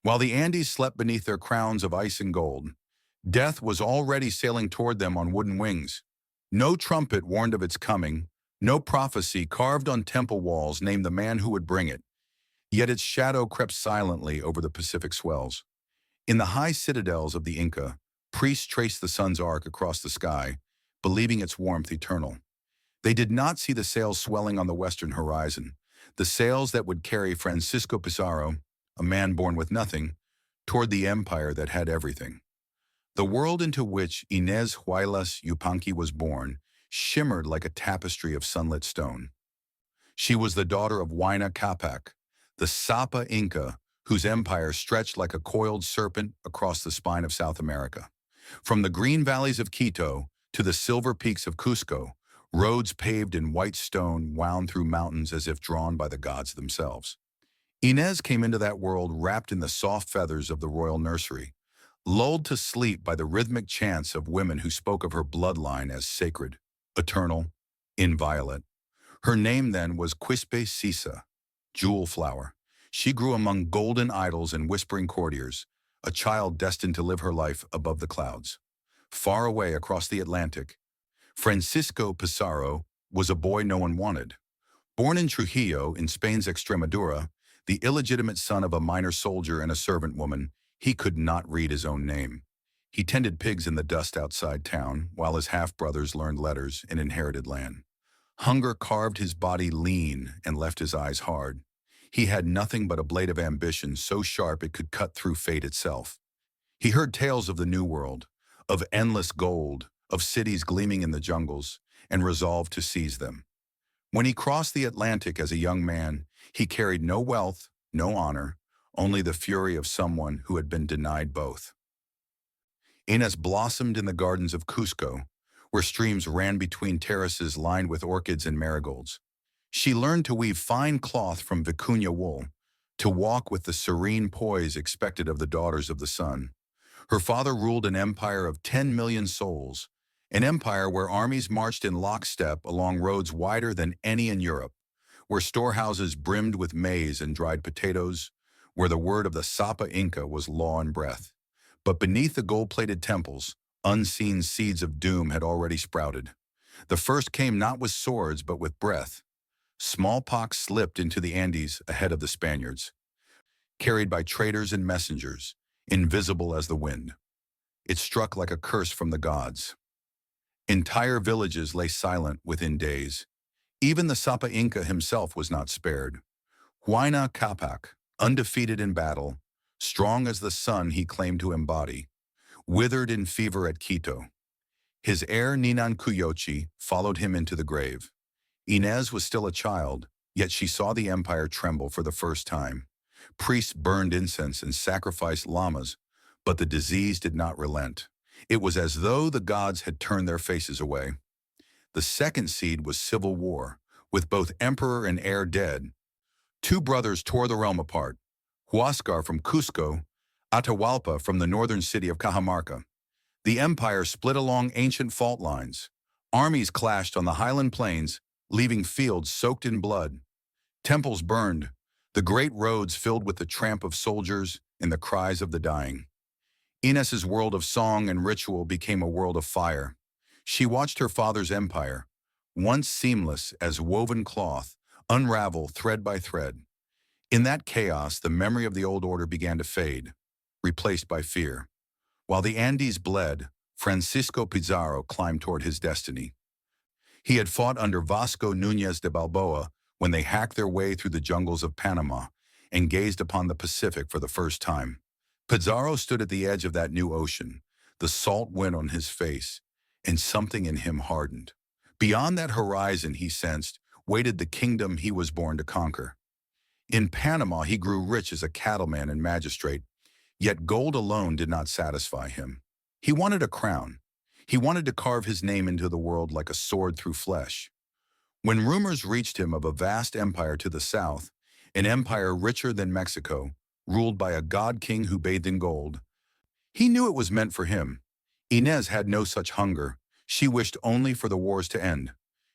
While the Andes slept beneath their crowns of ice and gold, death was already sailing toward them on wooden wings. No trumpet warned of its coming, no prophecy carved on temple walls named the man who would bring it, yet its shadow crept silently over the Pacific swells. In the high citadels of the Inca, priests traced the sun's arc across the sky, believing its warmth eternal. They did not see the sails swelling on the western horizon, the sails that would carry Francisco Pizarro, a man born with nothing, toward the empire that had everything. The world into which Inés Huaylas Yupanqui was born shimmered like a tapestry of sunlit stone. She was the daughter of Huayna Capac, the Sapa Inca, whose empire stretched like a coiled serpent across the spine of South America. From the green valleys of Quito to the silver peaks of Cusco, roads paved in white stone wound through mountains as if drawn by the gods themselves. Inez came into that world wrapped in the soft feathers of the royal nursery, lulled to sleep by the rhythmic chants of women who spoke of her bloodline as sacred, eternal, inviolate. Her name then was Quispe Sisa, jewel flower. She grew among golden idols and whispering courtiers, a child destined to live her life above the clouds. Far away across the Atlantic, Francisco Pizarro was a boy no one wanted. Born in Trujillo, in Spain's Extremadura, the illegitimate son of a minor soldier and a servant woman, he could not read his own name. He tended pigs in the dust outside town, while his half-brothers learned letters and inherited land. Hunger carved his body lean and left his eyes hard. He had nothing but a blade of ambition so sharp it could cut through fate itself. He heard tales of the New World, of endless gold, of cities gleaming in the jungles, and resolved to seize them. When he crossed the Atlantic as a young man, he carried no wealth, no honor, only the fury of someone who had been denied both. Inés blossomed in the gardens of Cusco, where streams ran between terraces lined with orchids and marigolds. She learned to weave fine cloth from vicuña wool, to walk with the serene poise expected of the daughters of the sun. Her father ruled an empire of 10 million souls, an empire where armies marched in lockstep along roads wider than any in Europe, where storehouses brimmed with maize and dried potatoes, where the word of the Sapa Inca was law and breath. But beneath the gold-plated temples, unseen seeds of doom had already sprouted. The first came not with swords but with breath. Smallpox slipped into the Andes ahead of the Spaniards, carried by traders and messengers, invisible as the wind. It struck like a curse from the gods. Entire villages lay silent within days. Even the Sapa Inca himself was not spared. Huayna Capac, undefeated in battle, strong as the sun he claimed to embody, withered in fever at Quito. His heir Ninan Cuyochi followed him into the grave. Inez was still a child, yet she saw the empire tremble for the first time. Priests burned incense and sacrificed llamas, but the disease did not relent. It was as though the gods had turned their faces away. The second seed was civil war, with both emperor and heir dead. Two brothers tore the realm apart, Huáscar from Cusco, Atahualpa from the northern city of Cajamarca. The empire split along ancient fault lines. Armies clashed on the highland plains, leaving fields soaked in blood. Temples burned, the great roads filled with the tramp of soldiers and the cries of the dying. Inés's world of song and ritual became a world of fire. She watched her father's empire, once seamless as woven cloth, unravel thread by thread. In that chaos, the memory of the old order began to fade, replaced by fear. While the Andes bled, Francisco Pizarro climbed toward his destiny. He had fought under Vasco Núñez de Balboa when they hacked their way through the jungles of Panama and gazed upon the Pacific for the first time. Pizarro stood at the edge of that new ocean, the salt wind on his face, and something in him hardened. Beyond that horizon, he sensed, waited the kingdom he was born to conquer. In Panama, he grew rich as a cattleman and magistrate, yet gold alone did not satisfy him. He wanted a crown. He wanted to carve his name into the world like a sword through flesh. When rumors reached him of a vast empire to the south, an empire richer than Mexico, ruled by a god-king who bathed in gold, he knew it was meant for him. Inez had no such hunger. She wished only for the wars to end.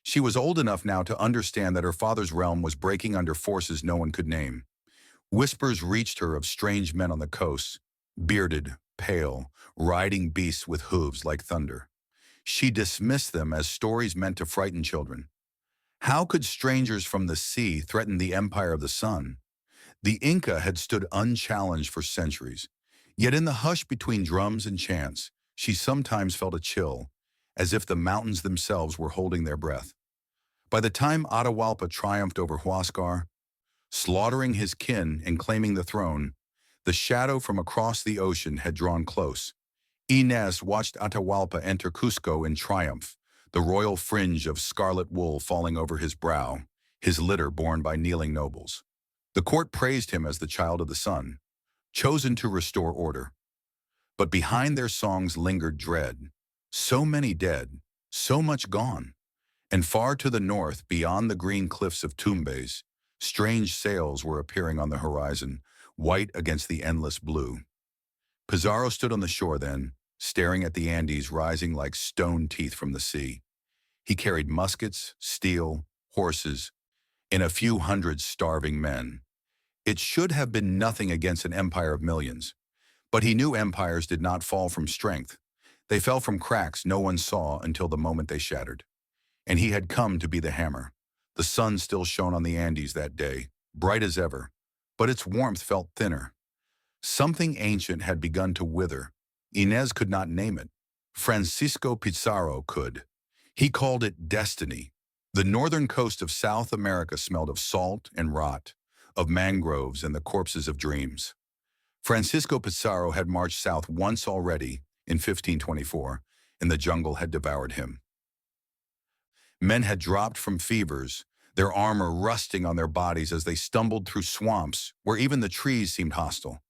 She was old enough now to understand that her father's realm was breaking under forces no one could name. Whispers reached her of strange men on the coast, bearded, pale, riding beasts with hooves like thunder. She dismissed them as stories meant to frighten children. How could strangers from the sea threaten the empire of the sun? The Inca had stood unchallenged for centuries. Yet in the hush between drums and chants, she sometimes felt a chill, as if the mountains themselves were holding their breath. By the time Atahualpa triumphed over Huascar, slaughtering his kin and claiming the throne, the shadow from across the ocean had drawn close. Inés watched Atahualpa enter Cusco in triumph, the royal fringe of scarlet wool falling over his brow, his litter borne by kneeling nobles. The court praised him as the child of the sun, chosen to restore order. But behind their songs lingered dread. So many dead, so much gone. And far to the north, beyond the green cliffs of Tumbes, strange sails were appearing on the horizon, white against the endless blue. Pizarro stood on the shore then, staring at the Andes rising like stone teeth from the sea. He carried muskets, steel, horses, and a few hundred starving men. It should have been nothing against an empire of millions. But he knew empires did not fall from strength. They fell from cracks no one saw until the moment they shattered. And he had come to be the hammer. The sun still shone on the Andes that day, bright as ever, but its warmth felt thinner. Something ancient had begun to wither. Inés could not name it. Francisco Pizarro could. He called it destiny. The northern coast of South America smelled of salt and rot, of mangroves and the corpses of dreams. Francisco Pizarro had marched south once already, in 1524, and the jungle had devoured him. Men had dropped from fevers, their armor rusting on their bodies as they stumbled through swamps where even the trees seemed hostile.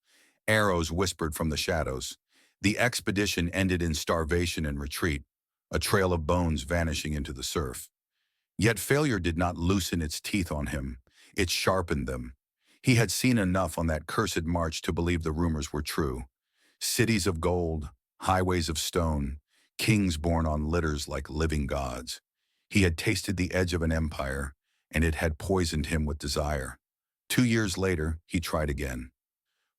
Arrows whispered from the shadows. The expedition ended in starvation and retreat, a trail of bones vanishing into the surf. Yet failure did not loosen its teeth on him. It sharpened them. He had seen enough on that cursed march to believe the rumors were true. Cities of gold, highways of stone, kings born on litters like living gods. He had tasted the edge of an empire, and it had poisoned him with desire. 2 years later, he tried again.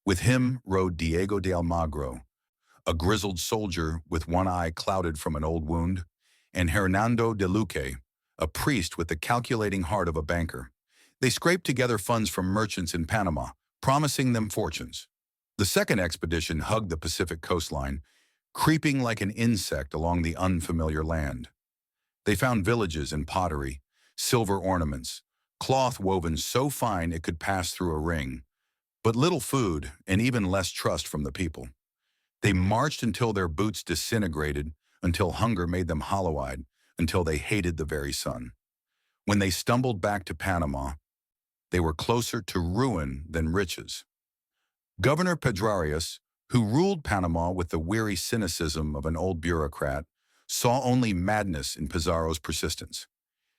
With him rode Diego de Almagro, a grizzled soldier with one eye clouded from an old wound, and Hernando de Luque, a priest with the calculating heart of a banker. They scraped together funds from merchants in Panama, promising them fortunes. The second expedition hugged the Pacific coastline, creeping like an insect along the unfamiliar land. They found villages and pottery, silver ornaments, cloth woven so fine it could pass through a ring, but little food and even less trust from the people. They marched until their boots disintegrated, until hunger made them hollow-eyed, until they hated the very sun. When they stumbled back to Panama, they were closer to ruin than riches. Governor Pedrarias, who ruled Panama with the weary cynicism of an old bureaucrat, saw only madness in Pizarro's persistence.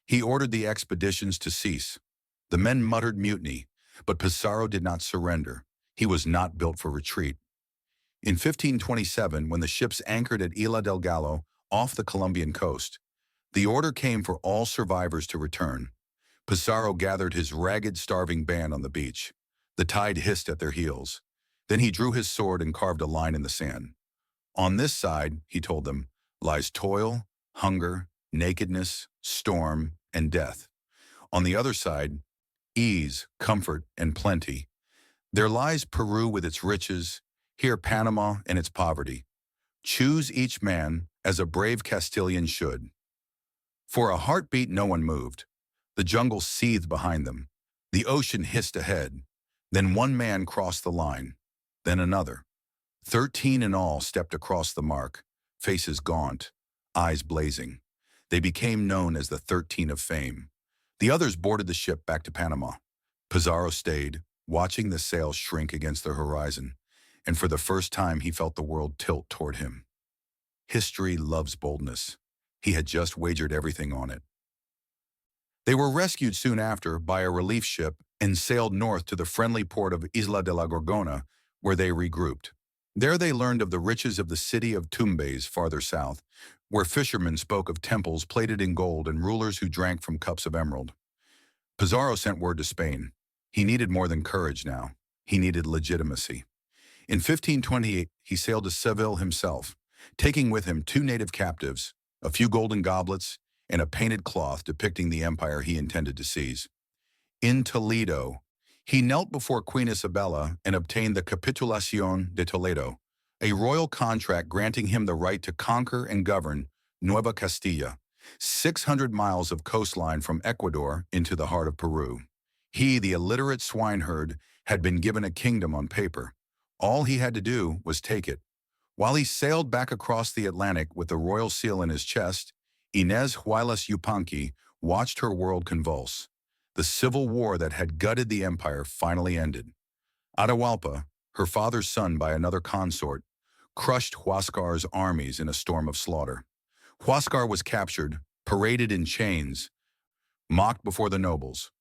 He ordered the expeditions to cease. The men muttered mutiny, but Pizarro did not surrender. He was not built for retreat. In 1527, when the ships anchored at Isla del Gallo off the Colombian coast, the order came for all survivors to return. Pizarro gathered his ragged, starving band on the beach. The tide hissed at their heels. Then he drew his sword and carved a line in the sand. On this side, he told them, lies toil, hunger, nakedness, storm, and death. On the other side, ease, comfort, and plenty. There lies Peru with its riches, here Panama and its poverty. Choose each man as a brave Castilian should. For a heartbeat no one moved. The jungle seethed behind them. The ocean hissed ahead. Then one man crossed the line. Then another. 13 in all stepped across the mark, faces gaunt, eyes blazing. They became known as the 13 of fame. The others boarded the ship back to Panama. Pizarro stayed, watching the sails shrink against the horizon, and for the first time he felt the world tilt toward him. History loves boldness. He had just wagered everything on it. They were rescued soon after by a relief ship and sailed north to the friendly port of Isla de la Gorgona, where they regrouped. There they learned of the riches of the city of Tumbes farther south, where fishermen spoke of temples plated in gold and rulers who drank from cups of emerald. Pizarro sent word to Spain. He needed more than courage now. He needed legitimacy. In 1528, he sailed to Seville himself, taking with him 2 native captives, a few golden goblets, and a painted cloth depicting the empire he intended to seize. In Toledo, he knelt before Queen Isabella and obtained the Capitulación de Toledo, a royal contract granting him the right to conquer and govern Nueva Castilla, 600 miles of coastline from Ecuador into the heart of Peru. He, the illiterate swineherd, had been given a kingdom on paper. All he had to do was take it. While he sailed back across the Atlantic with the royal seal in his chest, Inés Huaylas Yupanqui watched her world convulse. The civil war that had gutted the empire finally ended. Atahualpa, her father's son by another consort, crushed Huáscar's armies in a storm of slaughter. Huáscar was captured, paraded in chains, mocked before the nobles.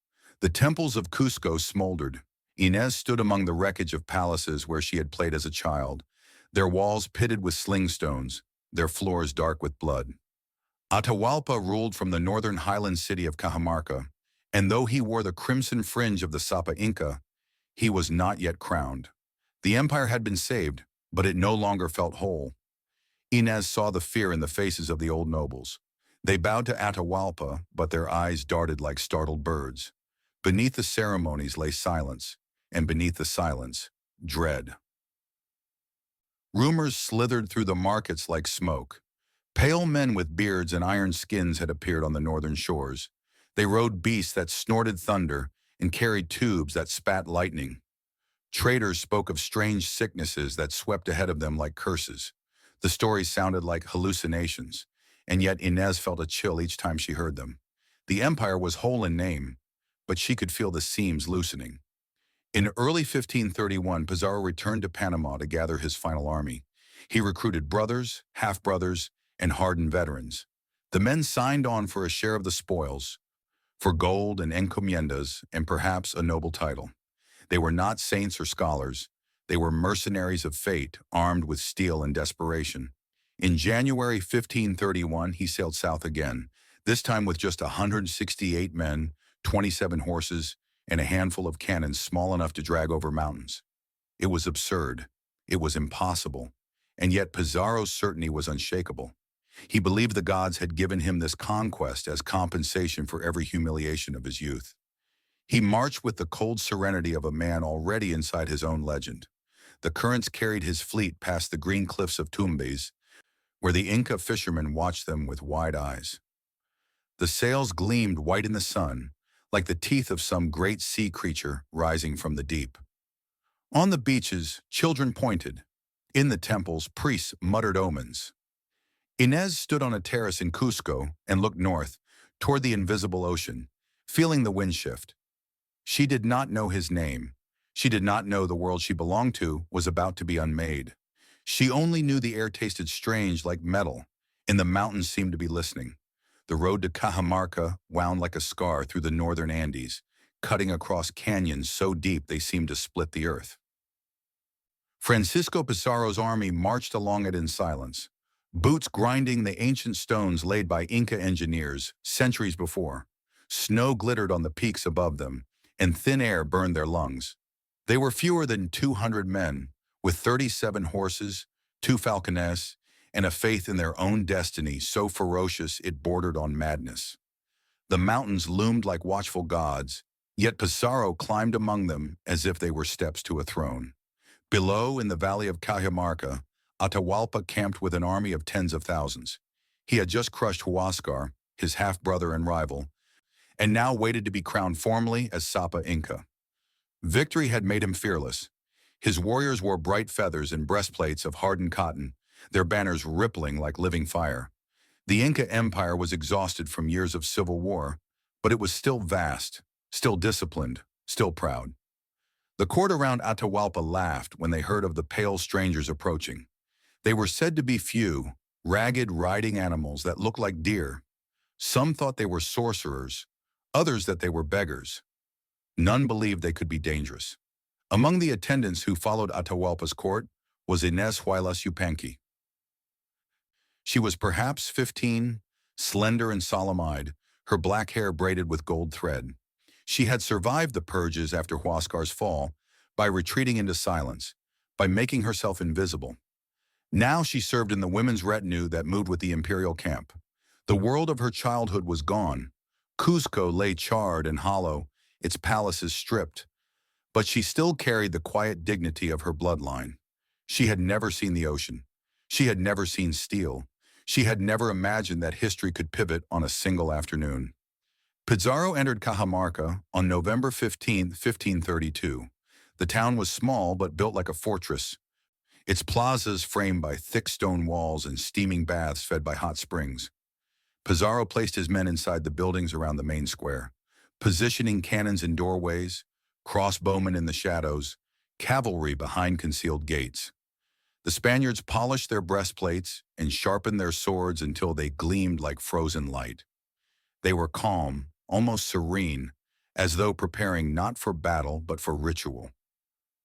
The temples of Cusco smoldered. Inés stood among the wreckage of palaces where she had played as a child, their walls pitted with sling stones, their floors dark with blood. Atahualpa ruled from the northern highland city of Cajamarca, and though he wore the crimson fringe of the Sapa Inca, he was not yet crowned. The empire had been saved, but it no longer felt whole. Inés saw the fear in the faces of the old nobles. They bowed to Atahualpa, but their eyes darted like startled birds. Beneath the ceremonies lay silence, and beneath the silence, dread. Rumors slithered through the markets like smoke. Pale men with beards and iron skins had appeared on the northern shores. They rode beasts that snorted thunder and carried tubes that spat lightning. Traders spoke of strange sicknesses that swept ahead of them like curses. The stories sounded like hallucinations, and yet Inés felt a chill each time she heard them. The empire was whole in name, but she could feel the seams loosening. In early 1531, Pizarro returned to Panama to gather his final army. He recruited brothers, half-brothers, and hardened veterans. The men signed on for a share of the spoils, for gold and encomiendas, and perhaps a noble title. They were not saints or scholars. They were mercenaries of fate, armed with steel and desperation. In January 1531, he sailed south again, this time with just 168 men, 27 horses, and a handful of cannons small enough to drag over mountains. It was absurd. It was impossible. And yet Pizarro's certainty was unshakable. He believed the gods had given him this conquest as compensation for every humiliation of his youth. He marched with the cold serenity of a man already inside his own legend. The currents carried his fleet past the green cliffs of Tumbes, where the Inca fishermen watched them with wide eyes. The sails gleamed white in the sun, like the teeth of some great sea creature rising from the deep. On the beaches, children pointed. In the temples, priests muttered omens. Inés stood on a terrace in Cusco and looked north, toward the invisible ocean, feeling the wind shift. She did not know his name. She did not know the world she belonged to was about to be unmade. She only knew the air tasted strange like metal, and the mountains seemed to be listening. The road to Cajamarca wound like a scar through the northern Andes, cutting across canyons so deep they seemed to split the earth. Francisco Pizarro's army marched along it in silence, boots grinding the ancient stones laid by Inca engineers centuries before. Snow glittered on the peaks above them, and thin air burned their lungs. They were fewer than 200 men, with 37 horses, 2 falconets, and a faith in their own destiny so ferocious it bordered on madness. The mountains loomed like watchful gods, yet Pizarro climbed among them as if they were steps to a throne. Below, in the valley of Cajamarca, Atahualpa camped with an army of tens of thousands. He had just crushed Huáscar, his half-brother and rival, and now waited to be crowned formally as Sapa Inca. Victory had made him fearless. His warriors wore bright feathers and breastplates of hardened cotton, their banners rippling like living fire. The Inca Empire was exhausted from years of civil war, but it was still vast, still disciplined, still proud. The court around Atahualpa laughed when they heard of the pale strangers approaching. They were said to be few, ragged riding animals that looked like deer. Some thought they were sorcerers, others that they were beggars. None believed they could be dangerous. Among the attendants who followed Atahualpa's court was Inés Huaylas Yupanqui. She was perhaps 15, slender and solemn-eyed, her black hair braided with gold thread. She had survived the purges after Huáscar's fall, by retreating into silence, by making herself invisible. Now she served in the women's retinue that moved with the imperial camp. The world of her childhood was gone. Cuzco lay charred and hollow, its palaces stripped, but she still carried the quiet dignity of her bloodline. She had never seen the ocean. She had never seen steel. She had never imagined that history could pivot on a single afternoon. Pizarro entered Cajamarca on November 15, 1532. The town was small but built like a fortress, its plazas framed by thick stone walls and steaming baths fed by hot springs. Pizarro placed his men inside the buildings around the main square, positioning cannons in doorways, crossbowmen in the shadows, cavalry behind concealed gates. The Spaniards polished their breastplates and sharpened their swords until they gleamed like frozen light. They were calm, almost serene, as though preparing not for battle but for ritual.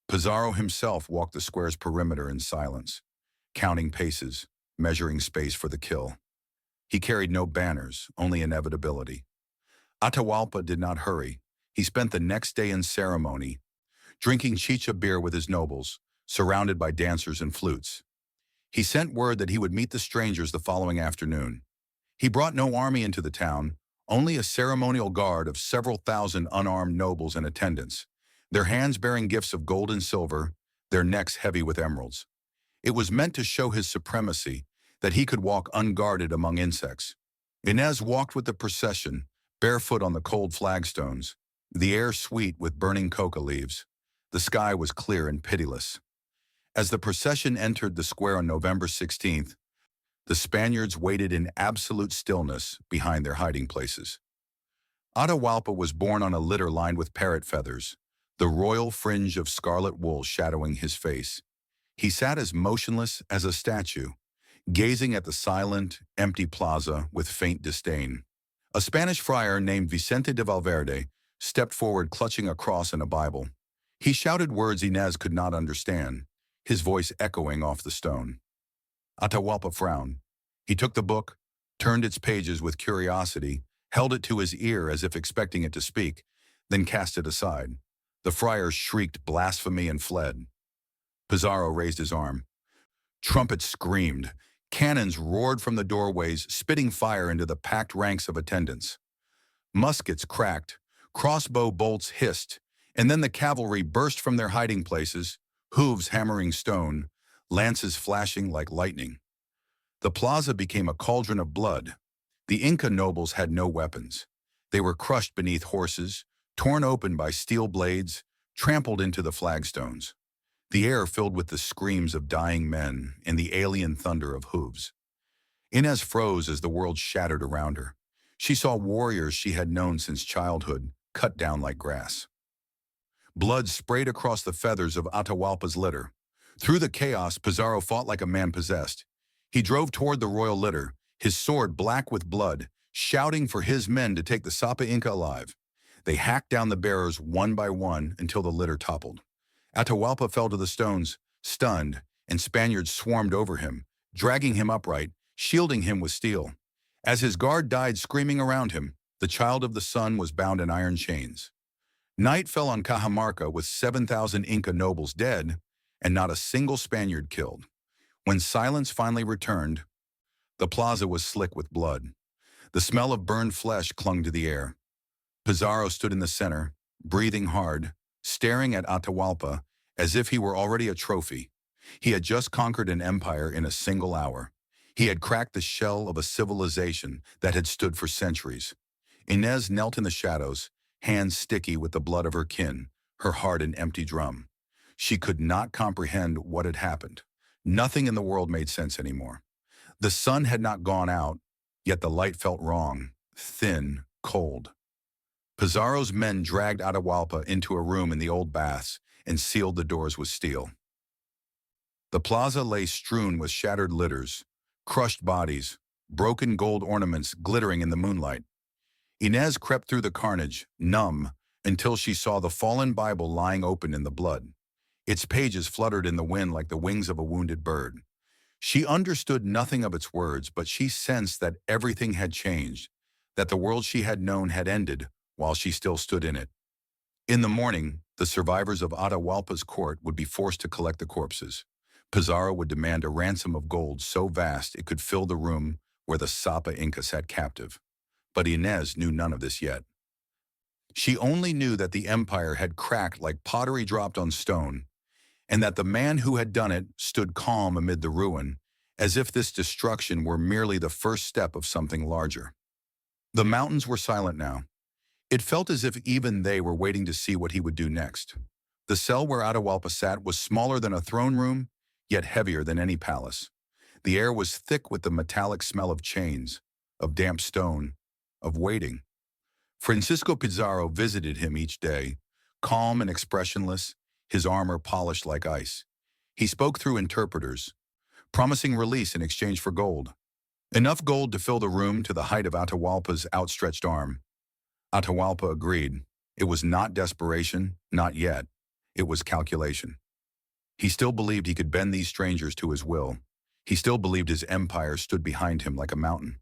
Pizarro himself walked the square's perimeter in silence, counting paces, measuring space for the kill. He carried no banners, only inevitability. Atahualpa did not hurry. He spent the next day in ceremony, drinking chicha beer with his nobles, surrounded by dancers and flutes. He sent word that he would meet the strangers the following afternoon. He brought no army into the town, only a ceremonial guard of several thousand unarmed nobles and attendants, their hands bearing gifts of gold and silver, their necks heavy with emeralds. It was meant to show his supremacy, that he could walk unguarded among insects. Inés walked with the procession, barefoot on the cold flagstones, the air sweet with burning coca leaves. The sky was clear and pitiless. As the procession entered the square on November 16th, the Spaniards waited in absolute stillness behind their hiding places. Atahualpa was borne on a litter lined with parrot feathers, the royal fringe of scarlet wool shadowing his face. He sat as motionless as a statue, gazing at the silent, empty plaza with faint disdain. A Spanish friar named Vicente de Valverde stepped forward clutching a cross and a Bible. He shouted words Inés could not understand, his voice echoing off the stone. Atahualpa frowned. He took the book, turned its pages with curiosity, held it to his ear as if expecting it to speak, then cast it aside. The friar shrieked blasphemy and fled. Pizarro raised his arm. Trumpets screamed. Cannons roared from the doorways, spitting fire into the packed ranks of attendants. Muskets cracked, crossbow bolts hissed, and then the cavalry burst from their hiding places, hooves hammering stone, lances flashing like lightning. The plaza became a cauldron of blood. The Inca nobles had no weapons. They were crushed beneath horses, torn open by steel blades, trampled into the flagstones. The air filled with the screams of dying men and the alien thunder of hooves. Inés froze as the world shattered around her. She saw warriors she had known since childhood, cut down like grass. Blood sprayed across the feathers of Atahualpa's litter. Through the chaos, Pizarro fought like a man possessed. He drove toward the royal litter, his sword black with blood, shouting for his men to take the Sapa Inca alive. They hacked down the bearers one by one until the litter toppled. Atahualpa fell to the stones, stunned, and Spaniards swarmed over him, dragging him upright, shielding him with steel. As his guard died screaming around him, the child of the sun was bound in iron chains. Night fell on Cajamarca with 7,000 Inca nobles dead, and not a single Spaniard killed. When silence finally returned, the plaza was slick with blood. The smell of burned flesh clung to the air. Pizarro stood in the center, breathing hard, staring at Atahualpa as if he were already a trophy. He had just conquered an empire in a single hour. He had cracked the shell of a civilization that had stood for centuries. Inés knelt in the shadows, hands sticky with the blood of her kin, her heart an empty drum. She could not comprehend what had happened. Nothing in the world made sense anymore. The sun had not gone out, yet the light felt wrong, thin, cold. Pizarro's men dragged Atahualpa into a room in the old baths and sealed the doors with steel. The plaza lay strewn with shattered litters, crushed bodies, broken gold ornaments glittering in the moonlight. Inés crept through the carnage, numb, until she saw the fallen Bible lying open in the blood. Its pages fluttered in the wind like the wings of a wounded bird. She understood nothing of its words, but she sensed that everything had changed, that the world she had known had ended while she still stood in it. In the morning, The survivors of Atahualpa's court would be forced to collect the corpses. Pizarro would demand a ransom of gold so vast it could fill the room where the Sapa Inca sat captive. But Inés knew none of this yet. She only knew that the empire had cracked like pottery dropped on stone, and that the man who had done it stood calm amid the ruin, as if this destruction were merely the first step of something larger. The mountains were silent now. It felt as if even they were waiting to see what he would do next. The cell where Atahualpa sat was smaller than a throne room, yet heavier than any palace. The air was thick with the metallic smell of chains, of damp stone, of waiting. Francisco Pizarro visited him each day, calm and expressionless, his armor polished like ice. He spoke through interpreters, promising release in exchange for gold. Enough gold to fill the room to the height of Atahualpa's outstretched arm. Atahualpa agreed. It was not desperation, not yet. It was calculation. He still believed he could bend these strangers to his will. He still believed his empire stood behind him like a mountain.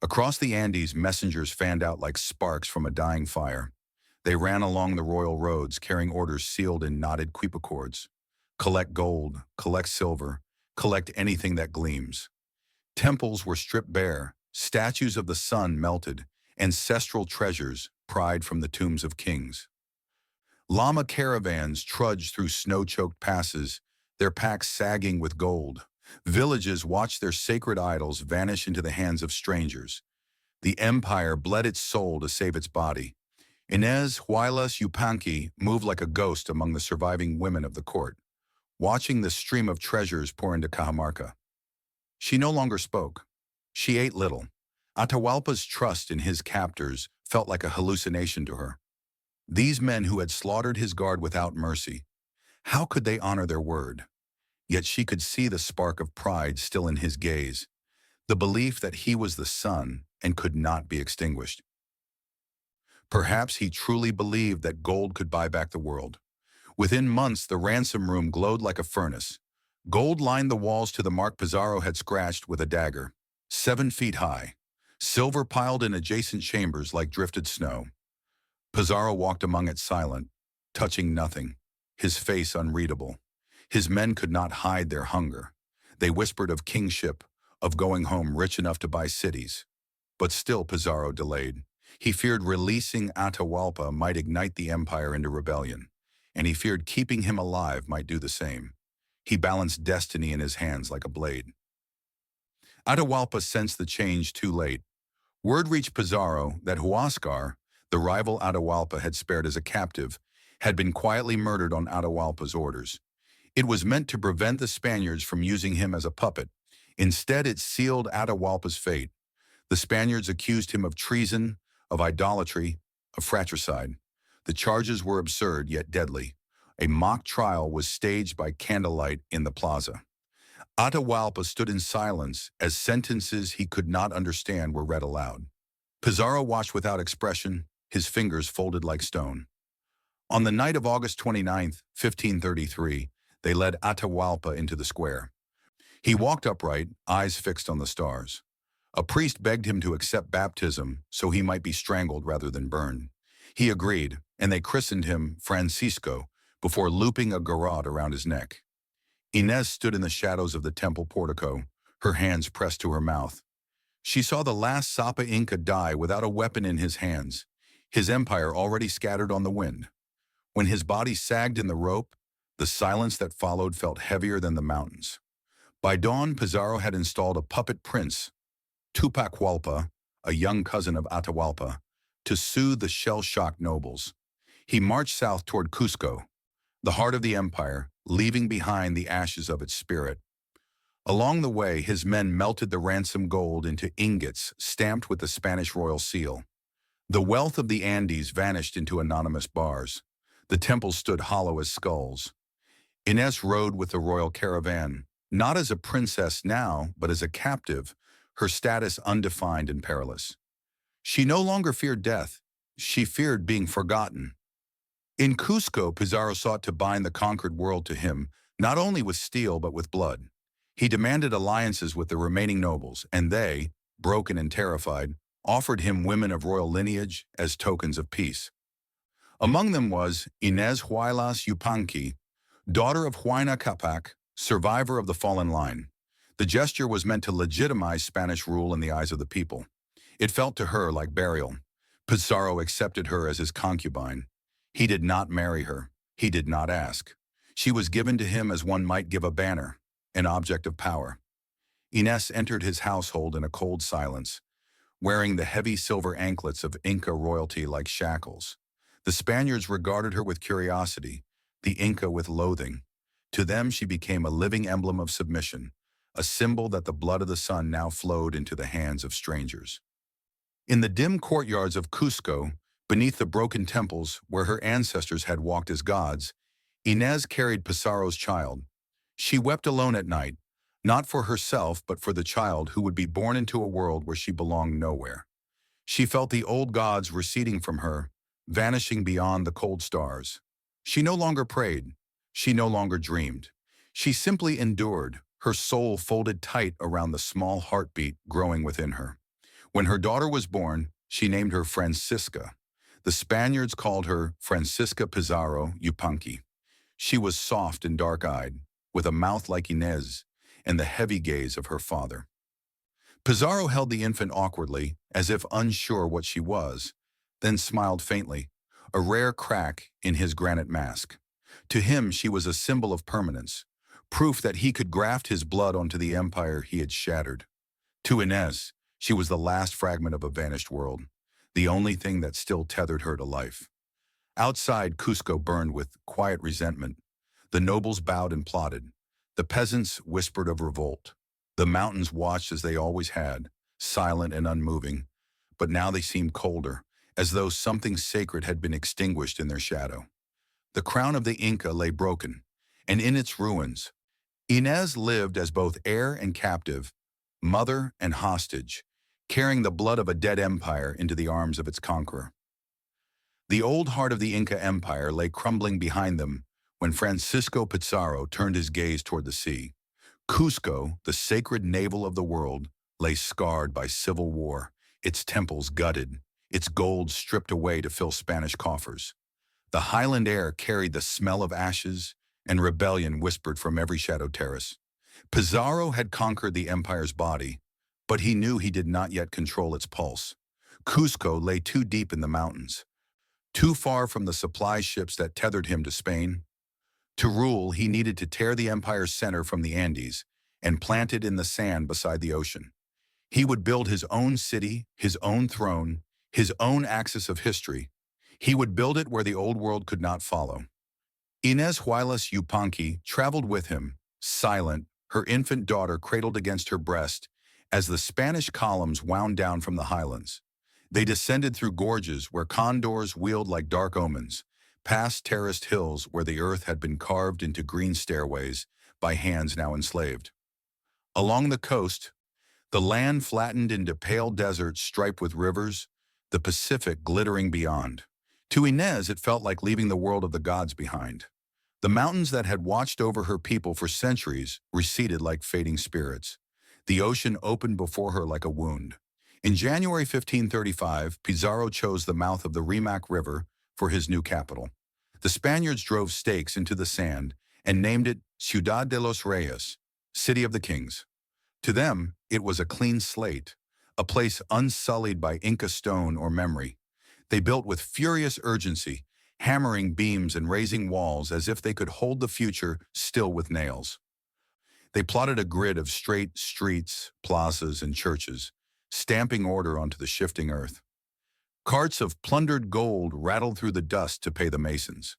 Across the Andes, messengers fanned out like sparks from a dying fire. They ran along the royal roads, carrying orders sealed in knotted quipacords. Collect gold, collect silver, collect anything that gleams. Temples were stripped bare, statues of the sun melted, ancestral treasures pried from the tombs of kings. Llama caravans trudged through snow-choked passes, their packs sagging with gold. Villages watched their sacred idols vanish into the hands of strangers. The empire bled its soul to save its body. Inés Huaylas Yupanqui moved like a ghost among the surviving women of the court, watching the stream of treasures pour into Cajamarca. She no longer spoke. She ate little. Atahualpa's trust in his captors felt like a hallucination to her. These men who had slaughtered his guard without mercy, how could they honor their word? Yet she could see the spark of pride still in his gaze, the belief that he was the sun and could not be extinguished. Perhaps he truly believed that gold could buy back the world. Within months, the ransom room glowed like a furnace. Gold lined the walls to the mark Pizarro had scratched with a dagger, 7 feet high. Silver piled in adjacent chambers like drifted snow. Pizarro walked among it silent, touching nothing, his face unreadable. His men could not hide their hunger. They whispered of kingship, of going home rich enough to buy cities. But still Pizarro delayed. He feared releasing Atahualpa might ignite the empire into rebellion, and he feared keeping him alive might do the same. He balanced destiny in his hands like a blade. Atahualpa sensed the change too late. Word reached Pizarro that Huáscar, the rival Atahualpa had spared as a captive, had been quietly murdered on Atahualpa's orders. It was meant to prevent the Spaniards from using him as a puppet. Instead, it sealed Atahualpa's fate. The Spaniards accused him of treason, of idolatry, of fratricide. The charges were absurd yet deadly. A mock trial was staged by candlelight in the plaza. Atahualpa stood in silence as sentences he could not understand were read aloud. Pizarro watched without expression, his fingers folded like stone. On the night of August 29, 1533, they led Atahualpa into the square. He walked upright, eyes fixed on the stars. A priest begged him to accept baptism so he might be strangled rather than burned. He agreed, and they christened him Francisco before looping a garrote around his neck. Inés stood in the shadows of the temple portico, her hands pressed to her mouth. She saw the last Sapa Inca die without a weapon in his hands, his empire already scattered on the wind. When his body sagged in the rope, the silence that followed felt heavier than the mountains. By dawn, Pizarro had installed a puppet prince, Tupac Hualpa, a young cousin of Atahualpa, to soothe the shell-shocked nobles. He marched south toward Cusco, the heart of the empire, leaving behind the ashes of its spirit. Along the way, his men melted the ransom gold into ingots stamped with the Spanish royal seal. The wealth of the Andes vanished into anonymous bars. The temples stood hollow as skulls. Inés rode with the royal caravan, not as a princess now, but as a captive, her status undefined and perilous. She no longer feared death. She feared being forgotten. In Cusco, Pizarro sought to bind the conquered world to him, not only with steel but with blood. He demanded alliances with the remaining nobles, and they, broken and terrified, offered him women of royal lineage as tokens of peace. Among them was Inés Huaylas Yupanqui, daughter of Huayna Capac, survivor of the fallen line. The gesture was meant to legitimize Spanish rule in the eyes of the people. It felt to her like burial. Pizarro accepted her as his concubine. He did not marry her. He did not ask. She was given to him as one might give a banner, an object of power. Inés entered his household in a cold silence, wearing the heavy silver anklets of Inca royalty like shackles. The Spaniards regarded her with curiosity, the Inca with loathing. To them she became a living emblem of submission, a symbol that the blood of the sun now flowed into the hands of strangers. In the dim courtyards of Cusco, beneath the broken temples where her ancestors had walked as gods, Inés carried Pizarro's child. She wept alone at night, not for herself but for the child who would be born into a world where she belonged nowhere. She felt the old gods receding from her, vanishing beyond the cold stars. She no longer prayed. She no longer dreamed. She simply endured, her soul folded tight around the small heartbeat growing within her. When her daughter was born, she named her Francisca. The Spaniards called her Francisca Pizarro Yupanqui. She was soft and dark-eyed, with a mouth like Inés, and the heavy gaze of her father. Pizarro held the infant awkwardly, as if unsure what she was, then smiled faintly, a rare crack in his granite mask. To him she was a symbol of permanence, proof that he could graft his blood onto the empire he had shattered. To Inés, she was the last fragment of a vanished world, the only thing that still tethered her to life. Outside, Cusco burned with quiet resentment. The nobles bowed and plotted. The peasants whispered of revolt. The mountains watched as they always had, silent and unmoving, but now they seemed colder, as though something sacred had been extinguished in their shadow. The crown of the Inca lay broken, and in its ruins, Inés lived as both heir and captive, mother and hostage, carrying the blood of a dead empire into the arms of its conqueror. The old heart of the Inca Empire lay crumbling behind them when Francisco Pizarro turned his gaze toward the sea. Cusco, the sacred navel of the world, lay scarred by civil war, its temples gutted, its gold stripped away to fill Spanish coffers. The highland air carried the smell of ashes, and rebellion whispered from every shadowed terrace. Pizarro had conquered the empire's body, but he knew he did not yet control its pulse. Cusco lay too deep in the mountains, too far from the supply ships that tethered him to Spain. To rule, he needed to tear the empire's center from the Andes and plant it in the sand beside the ocean. He would build his own city, his own throne, his own axis of history. He would build it where the old world could not follow. Inés Huaylas Yupanqui traveled with him, silent, her infant daughter cradled against her breast, as the Spanish columns wound down from the highlands. They descended through gorges where condors wheeled like dark omens, past terraced hills where the earth had been carved into green stairways by hands now enslaved. Along the coast, the land flattened into pale desert striped with rivers, the Pacific glittering beyond. To Inés, it felt like leaving the world of the gods behind. The mountains that had watched over her people for centuries receded like fading spirits. The ocean opened before her like a wound. In January 1535, Pizarro chose the mouth of the Rimac River for his new capital. The Spaniards drove stakes into the sand and named it Ciudad de los Reyes, City of the Kings. To them, it was a clean slate, a place unsullied by Inca stone or memory. They built with furious urgency, hammering beams and raising walls as if they could hold the future still with nails. They plotted a grid of straight streets, plazas, and churches, stamping order onto the shifting earth. Carts of plundered gold rattled through the dust to pay the masons.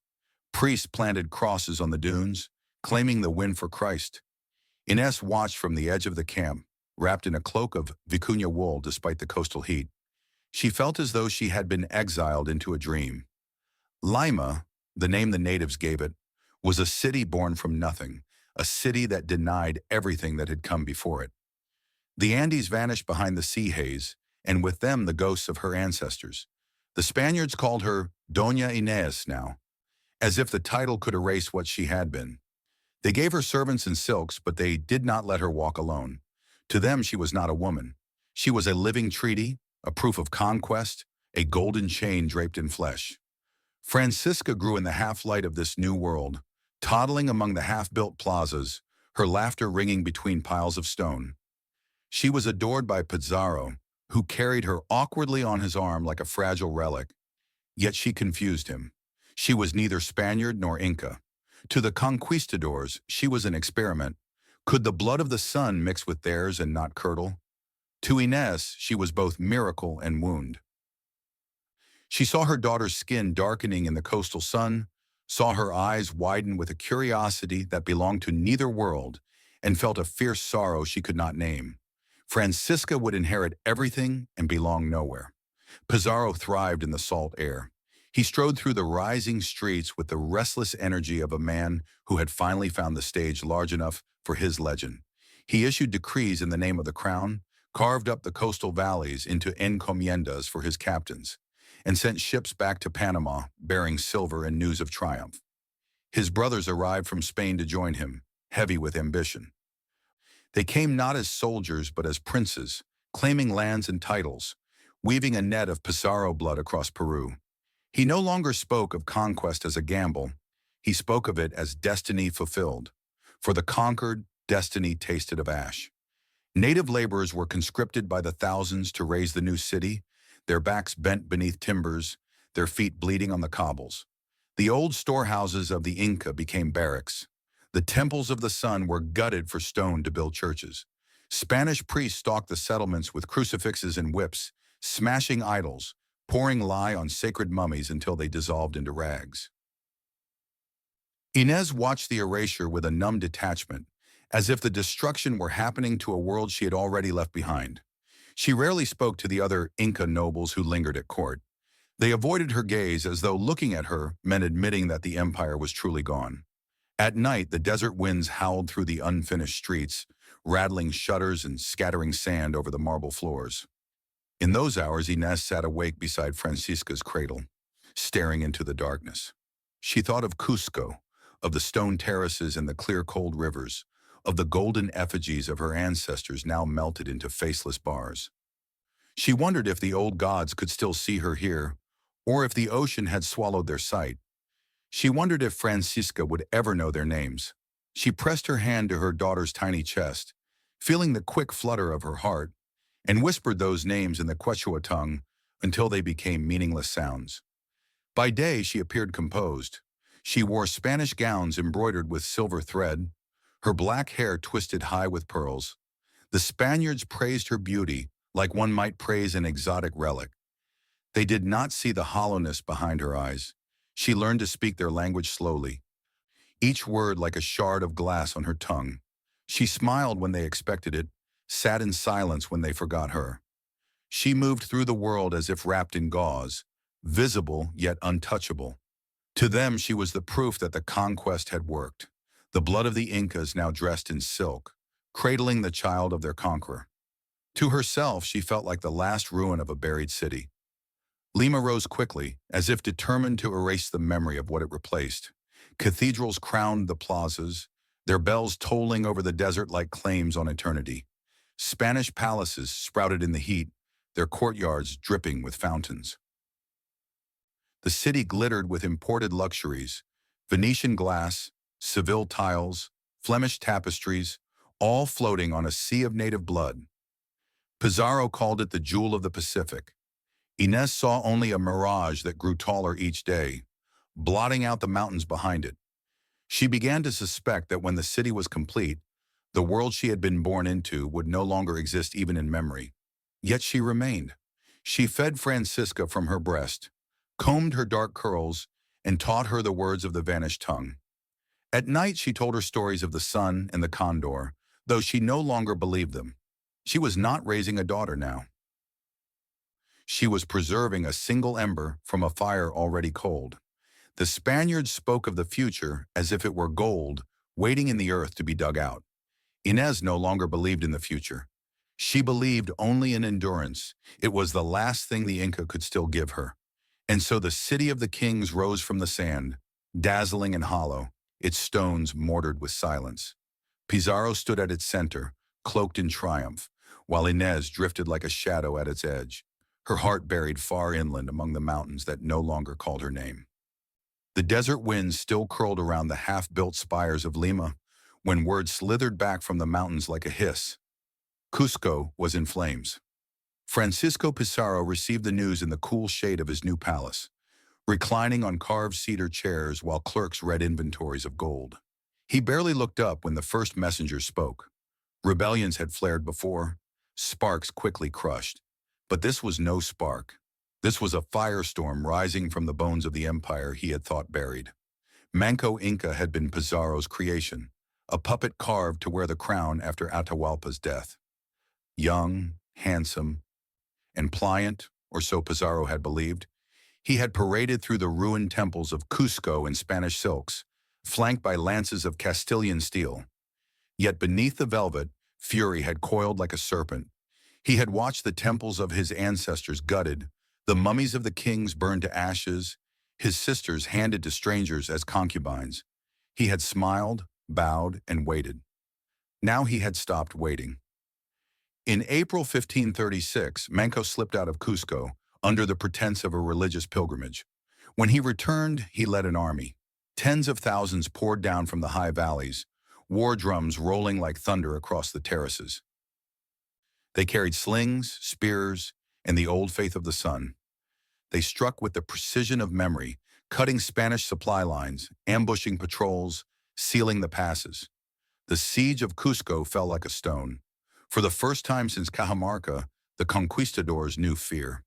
Priests planted crosses on the dunes, claiming the win for Christ. Inés watched from the edge of the camp, wrapped in a cloak of vicuña wool despite the coastal heat. She felt as though she had been exiled into a dream. Lima, the name the natives gave it, was a city born from nothing, a city that denied everything that had come before it. The Andes vanished behind the sea haze, and with them the ghosts of her ancestors. The Spaniards called her Doña Inés now, as if the title could erase what she had been. They gave her servants and silks, but they did not let her walk alone. To them she was not a woman. She was a living treaty, a proof of conquest, a golden chain draped in flesh. Francisca grew in the half-light of this new world, toddling among the half-built plazas, her laughter ringing between piles of stone. She was adored by Pizarro, who carried her awkwardly on his arm like a fragile relic. Yet she confused him. She was neither Spaniard nor Inca. To the conquistadors, she was an experiment. Could the blood of the sun mix with theirs and not curdle? To Inés, she was both miracle and wound. She saw her daughter's skin darkening in the coastal sun, saw her eyes widen with a curiosity that belonged to neither world, and felt a fierce sorrow she could not name. Francisca would inherit everything and belong nowhere. Pizarro thrived in the salt air. He strode through the rising streets with the restless energy of a man who had finally found the stage large enough for his legend. He issued decrees in the name of the crown, carved up the coastal valleys into encomiendas for his captains, and sent ships back to Panama bearing silver and news of triumph. His brothers arrived from Spain to join him, heavy with ambition. They came not as soldiers but as princes, claiming lands and titles, weaving a net of Pizarro blood across Peru. He no longer spoke of conquest as a gamble. He spoke of it as destiny fulfilled. For the conquered, destiny tasted of ash. Native laborers were conscripted by the thousands to raise the new city, their backs bent beneath timbers, their feet bleeding on the cobbles. The old storehouses of the Inca became barracks. The temples of the sun were gutted for stone to build churches. Spanish priests stalked the settlements with crucifixes and whips, smashing idols, pouring lye on sacred mummies until they dissolved into rags. Inés watched the erasure with a numb detachment, as if the destruction were happening to a world she had already left behind. She rarely spoke to the other Inca nobles who lingered at court. They avoided her gaze as though looking at her meant admitting that the empire was truly gone. At night, the desert winds howled through the unfinished streets, rattling shutters and scattering sand over the marble floors. In those hours, Inés sat awake beside Francisca's cradle, staring into the darkness. She thought of Cusco, of the stone terraces and the clear cold rivers, of the golden effigies of her ancestors now melted into faceless bars. She wondered if the old gods could still see her here, or if the ocean had swallowed their sight. She wondered if Francisca would ever know their names. She pressed her hand to her daughter's tiny chest, feeling the quick flutter of her heart, and whispered those names in the Quechua tongue until they became meaningless sounds. By day, she appeared composed. She wore Spanish gowns embroidered with silver thread, her black hair twisted high with pearls. The Spaniards praised her beauty like one might praise an exotic relic. They did not see the hollowness behind her eyes. She learned to speak their language slowly, each word like a shard of glass on her tongue. She smiled when they expected it, sat in silence when they forgot her. She moved through the world as if wrapped in gauze, visible yet untouchable. To them, she was the proof that the conquest had worked, the blood of the Incas now dressed in silk, cradling the child of their conqueror. To herself, she felt like the last ruin of a buried city. Lima rose quickly, as if determined to erase the memory of what it replaced. Cathedrals crowned the plazas, their bells tolling over the desert like claims on eternity. Spanish palaces sprouted in the heat, their courtyards dripping with fountains. The city glittered with imported luxuries, Venetian glass, Seville tiles, Flemish tapestries, all floating on a sea of native blood. Pizarro called it the jewel of the Pacific. Inés saw only a mirage that grew taller each day, blotting out the mountains behind it. She began to suspect that when the city was complete, the world she had been born into would no longer exist even in memory. Yet she remained. She fed Francisca from her breast, combed her dark curls, and taught her the words of the vanished tongue. At night, she told her stories of the sun and the condor, though she no longer believed them. She was not raising a daughter now. She was preserving a single ember from a fire already cold. The Spaniards spoke of the future as if it were gold waiting in the earth to be dug out. Inés no longer believed in the future. She believed only in endurance. It was the last thing the Inca could still give her. And so the city of the kings rose from the sand, dazzling and hollow, its stones mortared with silence. Pizarro stood at its center, cloaked in triumph, while Inés drifted like a shadow at its edge, her heart buried far inland among the mountains that no longer called her name. The desert winds still curled around the half-built spires of Lima when word slithered back from the mountains like a hiss. Cusco was in flames. Francisco Pizarro received the news in the cool shade of his new palace, reclining on carved cedar chairs while clerks read inventories of gold. He barely looked up when the first messenger spoke. Rebellions had flared before, sparks quickly crushed. But this was no spark. This was a firestorm rising from the bones of the empire he had thought buried. Manco Inca had been Pizarro's creation, a puppet carved to wear the crown after Atahualpa's death. Young, handsome, and pliant, or so Pizarro had believed, he had paraded through the ruined temples of Cusco in Spanish silks, flanked by lances of Castilian steel. Yet beneath the velvet, fury had coiled like a serpent. He had watched the temples of his ancestors gutted, the mummies of the kings burned to ashes, his sisters handed to strangers as concubines. He had smiled, bowed, and waited. Now he had stopped waiting. In April 1536, Manco slipped out of Cusco under the pretense of a religious pilgrimage. When he returned, he led an army. Tens of thousands poured down from the high valleys, war drums rolling like thunder across the terraces. They carried slings, spears, and the old faith of the sun. They struck with the precision of memory, cutting Spanish supply lines, ambushing patrols, sealing the passes. The siege of Cusco fell like a stone. For the first time since Cajamarca, the conquistadors knew fear.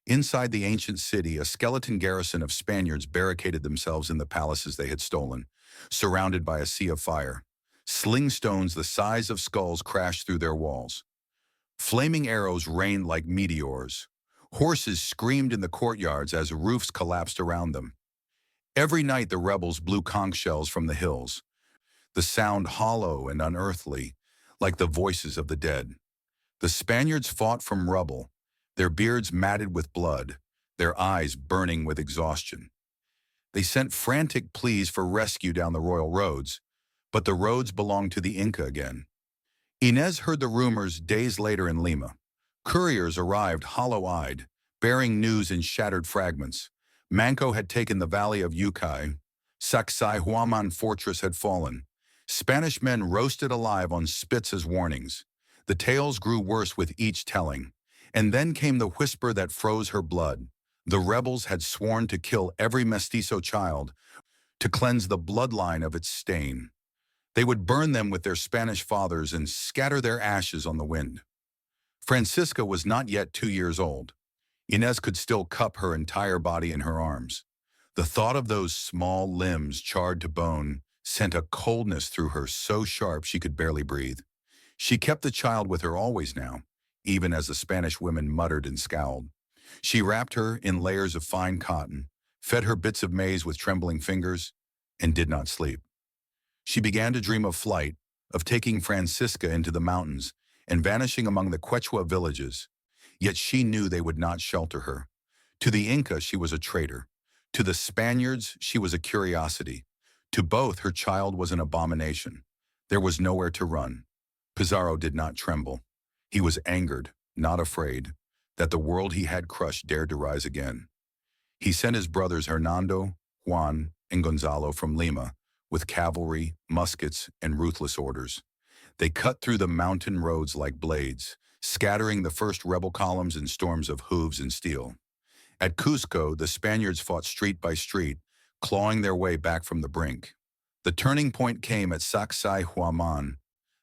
Inside the ancient city, a skeleton garrison of Spaniards barricaded themselves in the palaces they had stolen, surrounded by a sea of fire. Sling stones the size of skulls crashed through their walls. Flaming arrows rained like meteors. Horses screamed in the courtyards as roofs collapsed around them. Every night the rebels blew conch shells from the hills, the sound hollow and unearthly, like the voices of the dead. The Spaniards fought from rubble, their beards matted with blood, their eyes burning with exhaustion. They sent frantic pleas for rescue down the royal roads, but the roads belonged to the Inca again. Inés heard the rumors days later in Lima. Couriers arrived hollow-eyed, bearing news in shattered fragments. Manco had taken the valley of Yucay. Sacsayhuaman fortress had fallen. Spanish men roasted alive on spits as warnings. The tales grew worse with each telling. And then came the whisper that froze her blood. The rebels had sworn to kill every mestizo child, to cleanse the bloodline of its stain. They would burn them with their Spanish fathers and scatter their ashes on the wind. Francisca was not yet 2 years old. Inés could still cup her entire body in her arms. The thought of those small limbs charred to bone sent a coldness through her so sharp she could barely breathe. She kept the child with her always now, even as the Spanish women muttered and scowled. She wrapped her in layers of fine cotton, fed her bits of maize with trembling fingers, and did not sleep. She began to dream of flight, of taking Francisca into the mountains and vanishing among the Quechua villages. Yet she knew they would not shelter her. To the Inca, she was a traitor. To the Spaniards, she was a curiosity. To both, her child was an abomination. There was nowhere to run. Pizarro did not tremble. He was angered, not afraid, that the world he had crushed dared to rise again. He sent his brothers Hernando, Juan, and Gonzalo from Lima with cavalry, muskets, and ruthless orders. They cut through the mountain roads like blades, scattering the first rebel columns in storms of hooves and steel. At Cusco, the Spaniards fought street by street, clawing their way back from the brink. The turning point came at Sacsayhuaman,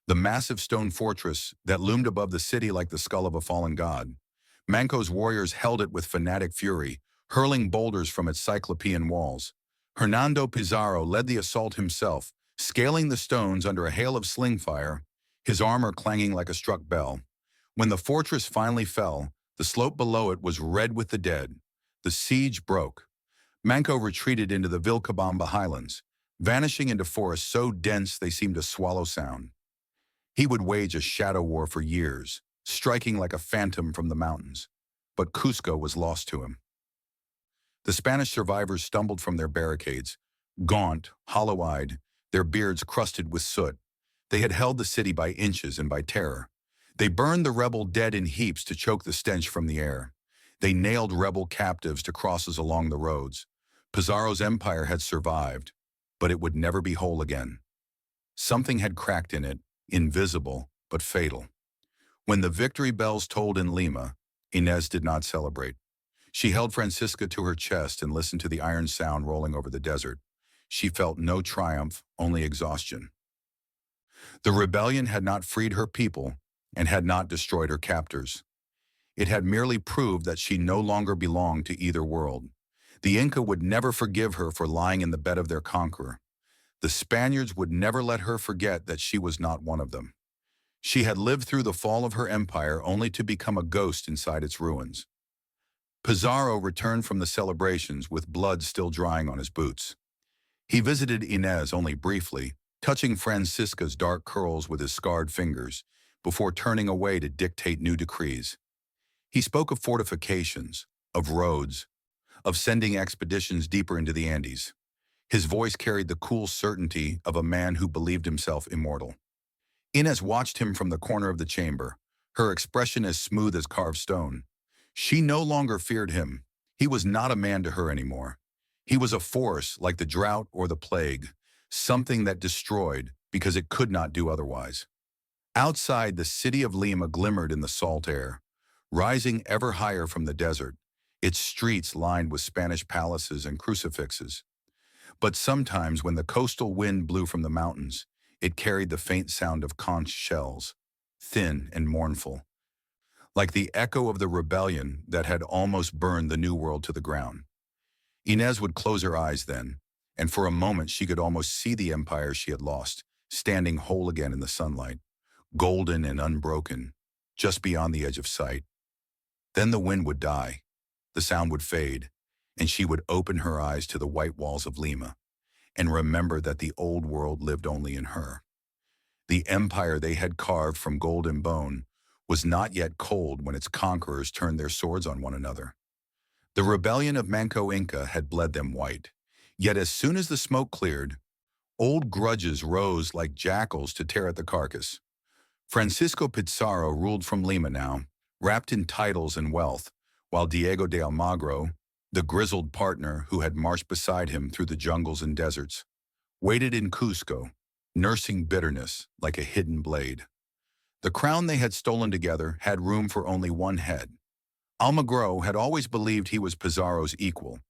the massive stone fortress that loomed above the city like the skull of a fallen god. Manco's warriors held it with fanatic fury, hurling boulders from its cyclopean walls. Hernando Pizarro led the assault himself, scaling the stones under a hail of sling fire, his armor clanging like a struck bell. When the fortress finally fell, the slope below it was red with the dead. The siege broke. Manco retreated into the Vilcabamba highlands, vanishing into forests so dense they seemed to swallow sound. He would wage a shadow war for years, striking like a phantom from the mountains. But Cusco was lost to him. The Spanish survivors stumbled from their barricades, gaunt, hollow-eyed, their beards crusted with soot. They had held the city by inches and by terror. They burned the rebel dead in heaps to choke the stench from the air. They nailed rebel captives to crosses along the roads. Pizarro's empire had survived, but it would never be whole again. Something had cracked in it, invisible but fatal. When the victory bells tolled in Lima, Inés did not celebrate. She held Francisca to her chest and listened to the iron sound rolling over the desert. She felt no triumph, only exhaustion. The rebellion had not freed her people and had not destroyed her captors. It had merely proved that she no longer belonged to either world. The Inca would never forgive her for lying in the bed of their conqueror. The Spaniards would never let her forget that she was not one of them. She had lived through the fall of her empire only to become a ghost inside its ruins. Pizarro returned from the celebrations with blood still drying on his boots. He visited Inés only briefly, touching Francisca's dark curls with his scarred fingers, before turning away to dictate new decrees. He spoke of fortifications, of roads, of sending expeditions deeper into the Andes. His voice carried the cool certainty of a man who believed himself immortal. Inés watched him from the corner of the chamber, her expression as smooth as carved stone. She no longer feared him. He was not a man to her anymore. He was a force like the drought or the plague, something that destroyed because it could not do otherwise. Outside, the city of Lima glimmered in the salt air, rising ever higher from the desert, its streets lined with Spanish palaces and crucifixes. But sometimes when the coastal wind blew from the mountains, it carried the faint sound of conch shells, thin and mournful, like the echo of the rebellion that had almost burned the New World to the ground. Inés would close her eyes then, and for a moment she could almost see the empire she had lost, standing whole again in the sunlight, golden and unbroken, just beyond the edge of sight. Then the wind would die, the sound would fade, and she would open her eyes to the white walls of Lima and remember that the old world lived only in her. The empire they had carved from gold and bone was not yet cold when its conquerors turned their swords on one another. The rebellion of Manco Inca had bled them white, yet as soon as the smoke cleared, old grudges rose like jackals to tear at the carcass. Francisco Pizarro ruled from Lima now, wrapped in titles and wealth, while Diego de Almagro, the grizzled partner who had marched beside him through the jungles and deserts, waited in Cusco, nursing bitterness like a hidden blade. The crown they had stolen together had room for only one head. Almagro had always believed he was Pizarro's equal.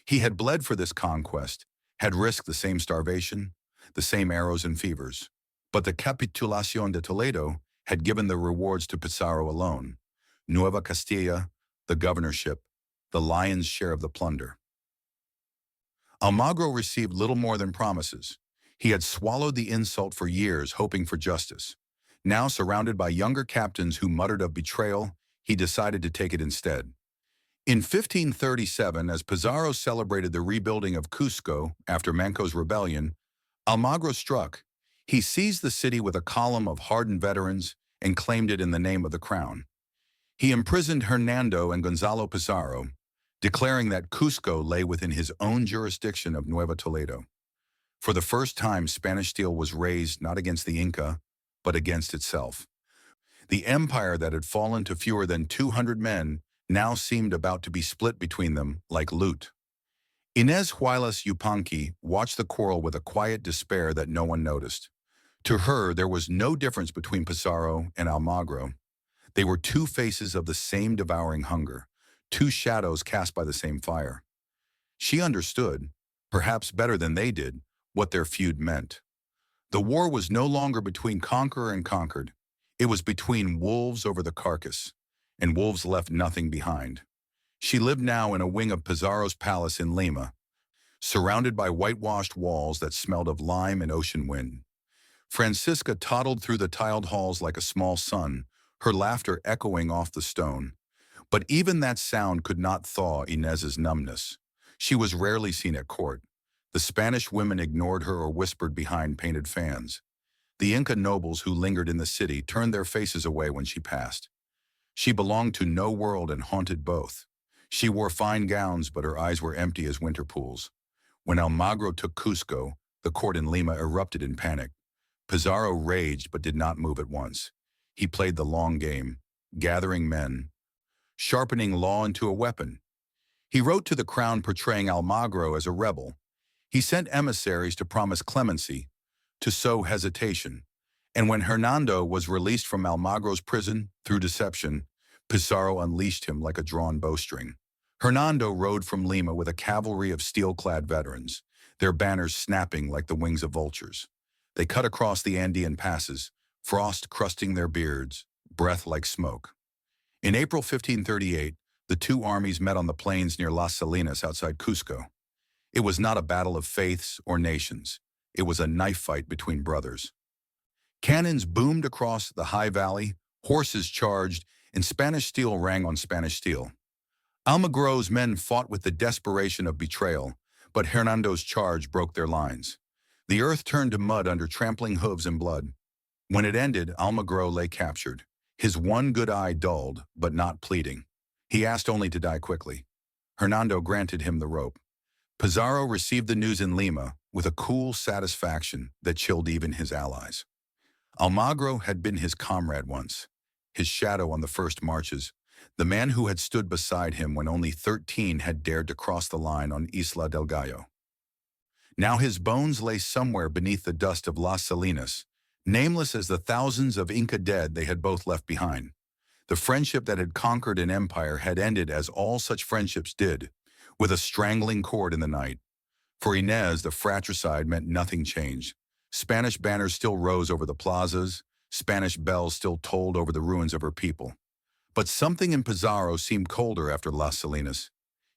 He had bled for this conquest, had risked the same starvation, the same arrows and fevers. But the Capitulación de Toledo had given the rewards to Pizarro alone. Nueva Castilla, the governorship, the lion's share of the plunder. Almagro received little more than promises. He had swallowed the insult for years, hoping for justice. Now, surrounded by younger captains who muttered of betrayal, he decided to take it instead. In 1537, as Pizarro celebrated the rebuilding of Cusco after Manco's rebellion, Almagro struck. He seized the city with a column of hardened veterans and claimed it in the name of the crown. He imprisoned Hernando and Gonzalo Pizarro, declaring that Cusco lay within his own jurisdiction of Nueva Toledo. For the first time, Spanish steel was raised not against the Inca, but against itself. The empire that had fallen to fewer than 200 men now seemed about to be split between them like loot. Inés Huaylas Yupanqui watched the quarrel with a quiet despair that no one noticed. To her, there was no difference between Pizarro and Almagro. They were two faces of the same devouring hunger, two shadows cast by the same fire. She understood, perhaps better than they did, what their feud meant. The war was no longer between conqueror and conquered. It was between wolves over the carcass, and wolves left nothing behind. She lived now in a wing of Pizarro's palace in Lima, surrounded by whitewashed walls that smelled of lime and ocean wind. Francisca toddled through the tiled halls like a small son, her laughter echoing off the stone. But even that sound could not thaw Inés's numbness. She was rarely seen at court. The Spanish women ignored her or whispered behind painted fans. The Inca nobles who lingered in the city turned their faces away when she passed. She belonged to no world and haunted both. She wore fine gowns, but her eyes were empty as winter pools. When Almagro took Cusco, the court in Lima erupted in panic. Pizarro raged but did not move at once. He played the long game, gathering men, sharpening law into a weapon. He wrote to the crown portraying Almagro as a rebel. He sent emissaries to promise clemency, to sow hesitation. And when Hernando was released from Almagro's prison through deception, Pizarro unleashed him like a drawn bowstring. Hernando rode from Lima with a cavalry of steel-clad veterans, their banners snapping like the wings of vultures. They cut across the Andean passes, frost crusting their beards, breath like smoke. In April 1538, the two armies met on the plains near Las Salinas outside Cusco. It was not a battle of faiths or nations. It was a knife fight between brothers. Cannons boomed across the high valley, horses charged, and Spanish steel rang on Spanish steel. Almagro's men fought with the desperation of betrayal, but Hernando's charge broke their lines. The earth turned to mud under trampling hooves and blood. When it ended, Almagro lay captured, his one good eye dulled, but not pleading. He asked only to die quickly. Hernando granted him the rope. Pizarro received the news in Lima with a cool satisfaction that chilled even his allies. Almagro had been his comrade once, his shadow on the first marches, the man who had stood beside him when only 13 had dared to cross the line on Isla del Gallo. Now his bones lay somewhere beneath the dust of Las Salinas, nameless as the thousands of Inca dead they had both left behind. The friendship that had conquered an empire had ended as all such friendships did, with a strangling cord in the night. For Inés, the fratricide meant nothing changed. Spanish banners still rose over the plazas, Spanish bells still tolled over the ruins of her people. But something in Pizarro seemed colder after Las Salinas.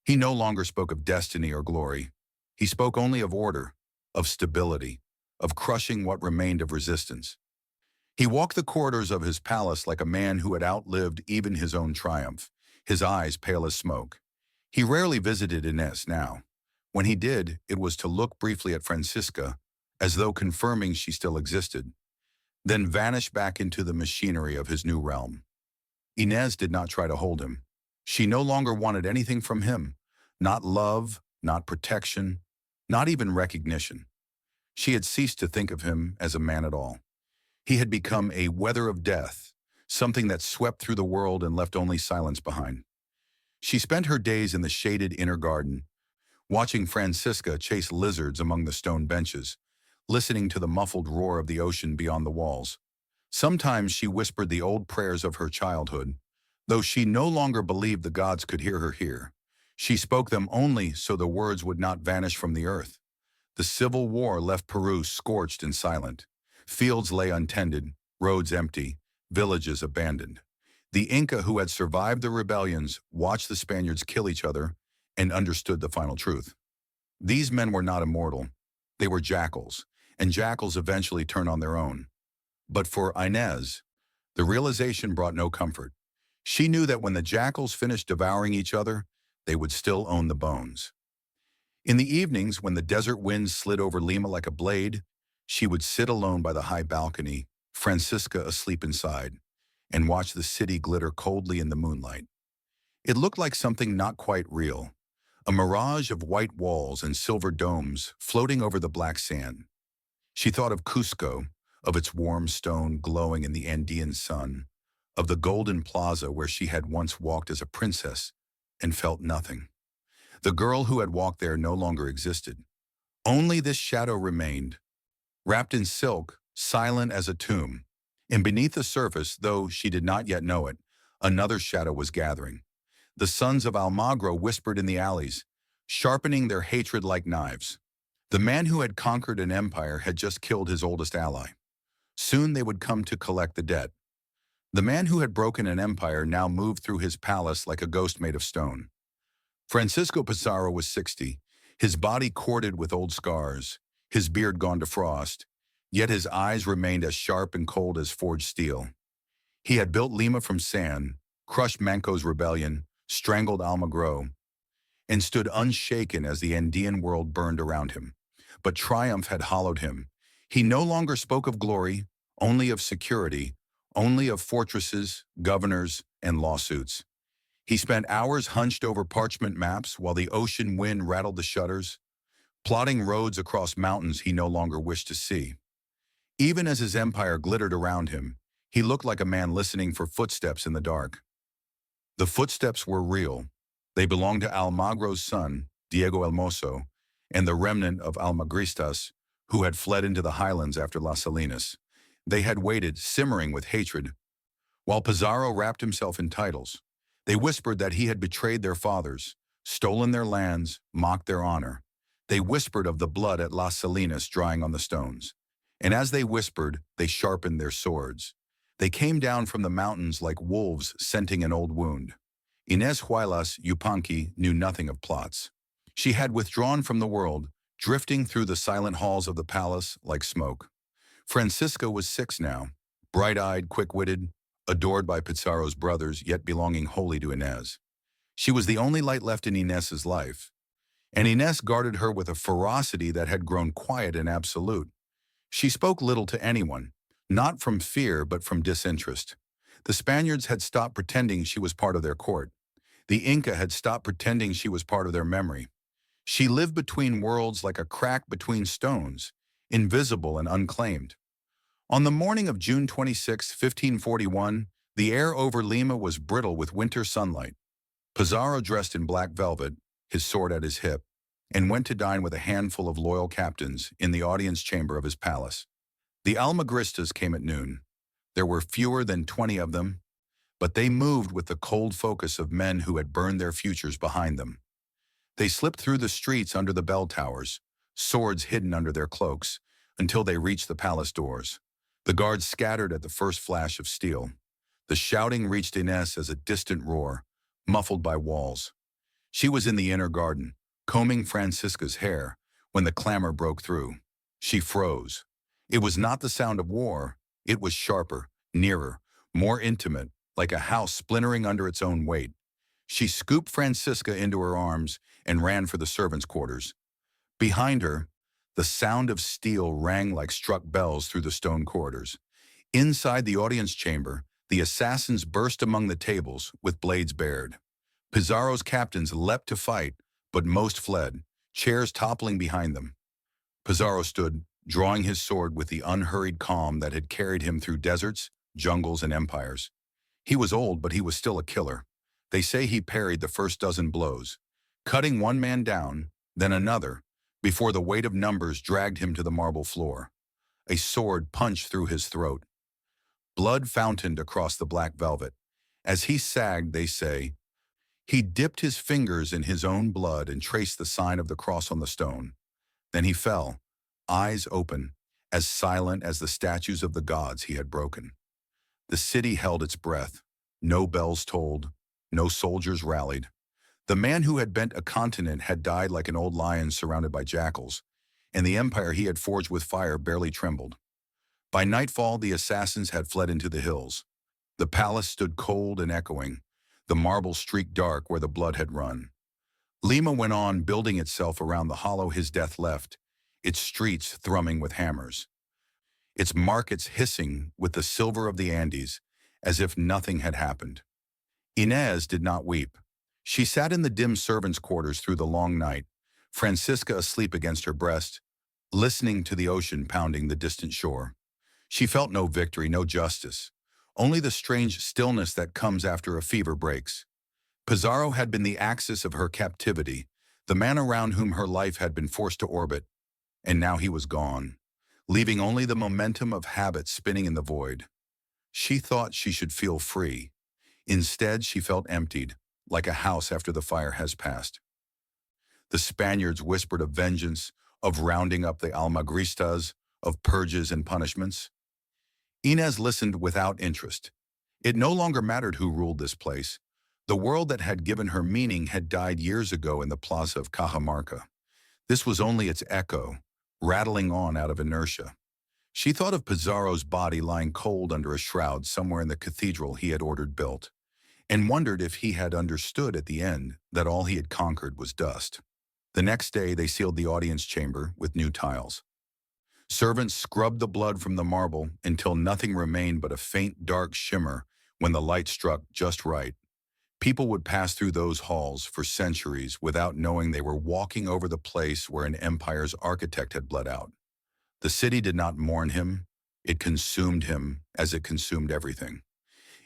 He no longer spoke of destiny or glory. He spoke only of order, of stability, of crushing what remained of resistance. He walked the corridors of his palace like a man who had outlived even his own triumph, his eyes pale as smoke. He rarely visited Inés now. When he did, it was to look briefly at Francisca, as though confirming she still existed, then vanish back into the machinery of his new realm. Inés did not try to hold him. She no longer wanted anything from him, not love, not protection, not even recognition. She had ceased to think of him as a man at all. He had become a weather of death, something that swept through the world and left only silence behind. She spent her days in the shaded inner garden, watching Francisca chase lizards among the stone benches, listening to the muffled roar of the ocean beyond the walls. Sometimes she whispered the old prayers of her childhood, though she no longer believed the gods could hear her here. She spoke them only so the words would not vanish from the earth. The civil war left Peru scorched and silent. Fields lay untended, roads empty, villages abandoned. The Inca who had survived the rebellions watched the Spaniards kill each other and understood the final truth. These men were not immortal. They were jackals, and jackals eventually turn on their own. But for Inés, the realization brought no comfort. She knew that when the jackals finished devouring each other, they would still own the bones. In the evenings, when the desert winds slid over Lima like a blade, she would sit alone by the high balcony, Francisca asleep inside, and watch the city glitter coldly in the moonlight. It looked like something not quite real, a mirage of white walls and silver domes floating over the black sand. She thought of Cusco, of its warm stone glowing in the Andean sun, of the golden plaza where she had once walked as a princess and felt nothing. The girl who had walked there no longer existed. Only this shadow remained, wrapped in silk, silent as a tomb. And beneath the surface, though she did not yet know it, another shadow was gathering. The sons of Almagro whispered in the alleys, sharpening their hatred like knives. The man who had conquered an empire had just killed his oldest ally. Soon they would come to collect the debt. The man who had broken an empire now moved through his palace like a ghost made of stone. Francisco Pizarro was 60, his body corded with old scars, his beard gone to frost, yet his eyes remained as sharp and cold as forged steel. He had built Lima from sand, crushed Manco's rebellion, strangled Almagro, and stood unshaken as the Andean world burned around him. But triumph had hollowed him. He no longer spoke of glory, only of security, only of fortresses, governors, and lawsuits. He spent hours hunched over parchment maps while the ocean wind rattled the shutters, plotting roads across mountains he no longer wished to see. Even as his empire glittered around him, he looked like a man listening for footsteps in the dark. The footsteps were real, They belonged to Almagro's son, Diego Hermoso, and the remnant of Almagristas, who had fled into the highlands after Las Salinas. They had waited, simmering with hatred, while Pizarro wrapped himself in titles. They whispered that he had betrayed their fathers, stolen their lands, mocked their honor. They whispered of the blood at Las Salinas drying on the stones. And as they whispered, they sharpened their swords. They came down from the mountains like wolves scenting an old wound. Inés Huaylas Yupanqui knew nothing of plots. She had withdrawn from the world, drifting through the silent halls of the palace like smoke. Francisco was 6 now, bright-eyed, quick-witted, adored by Pizarro's brothers, yet belonging wholly to Inés. She was the only light left in Inés's life, and Inés guarded her with a ferocity that had grown quiet and absolute. She spoke little to anyone, not from fear but from disinterest. The Spaniards had stopped pretending she was part of their court. The Inca had stopped pretending she was part of their memory. She lived between worlds like a crack between stones, invisible and unclaimed. On the morning of June 26, 1541, the air over Lima was brittle with winter sunlight. Pizarro dressed in black velvet, his sword at his hip, and went to dine with a handful of loyal captains in the audience chamber of his palace. The Almagristas came at noon. There were fewer than 20 of them, but they moved with the cold focus of men who had burned their futures behind them. They slipped through the streets under the bell towers, swords hidden under their cloaks, until they reached the palace doors. The guards scattered at the first flash of steel. The shouting reached Inés as a distant roar, muffled by walls. She was in the inner garden, combing Francisca's hair, when the clamor broke through. She froze. It was not the sound of war. It was sharper, nearer, more intimate, like a house splintering under its own weight. She scooped Francisca into her arms and ran for the servants' quarters. Behind her, the sound of steel rang like struck bells through the stone corridors. Inside the audience chamber, the assassins burst among the tables with blades bared. Pizarro's captains leapt to fight, but most fled, chairs toppling behind them. Pizarro stood, drawing his sword with the unhurried calm that had carried him through deserts, jungles, and empires. He was old, but he was still a killer. They say he parried the first dozen blows, cutting one man down, then another, before the weight of numbers dragged him to the marble floor. A sword punched through his throat. Blood fountained across the black velvet. As he sagged, they say, he dipped his fingers in his own blood and traced the sign of the cross on the stone. Then he fell, eyes open, as silent as the statues of the gods he had broken. The city held its breath. No bells tolled, no soldiers rallied. The man who had bent a continent had died like an old lion surrounded by jackals, and the empire he had forged with fire barely trembled. By nightfall, the assassins had fled into the hills. The palace stood cold and echoing, the marble streaked dark where the blood had run. Lima went on building itself around the hollow his death left, its streets thrumming with hammers, its markets hissing with the silver of the Andes, as if nothing had happened. Inés did not weep. She sat in the dim servants' quarters through the long night, Francisca asleep against her breast, listening to the ocean pounding the distant shore. She felt no victory, no justice, only the strange stillness that comes after a fever breaks. Pizarro had been the axis of her captivity, the man around whom her life had been forced to orbit, and now he was gone, leaving only the momentum of habit spinning in the void. She thought she should feel free. Instead, she felt emptied, like a house after the fire has passed. The Spaniards whispered of vengeance, of rounding up the Almagristas, of purges and punishments. Inés listened without interest. It no longer mattered who ruled this place. The world that had given her meaning had died years ago in the plaza of Cajamarca. This was only its echo, rattling on out of inertia. She thought of Pizarro's body lying cold under a shroud somewhere in the cathedral he had ordered built, and wondered if he had understood at the end that all he had conquered was dust. The next day, they sealed the audience chamber with new tiles. Servants scrubbed the blood from the marble until nothing remained but a faint dark shimmer when the light struck just right. People would pass through those halls for centuries without knowing they were walking over the place where an empire's architect had bled out. The city did not mourn him. It consumed him as it consumed everything.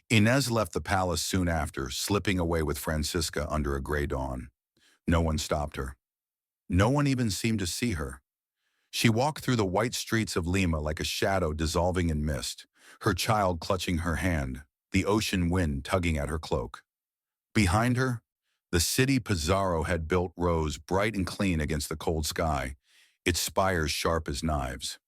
Inez left the palace soon after, slipping away with Francisca under a gray dawn. No one stopped her. No one even seemed to see her. She walked through the white streets of Lima like a shadow dissolving in mist, her child clutching her hand, the ocean wind tugging at her cloak. Behind her, the city Pizarro had built rose bright and clean against the cold sky, its spires sharp as knives.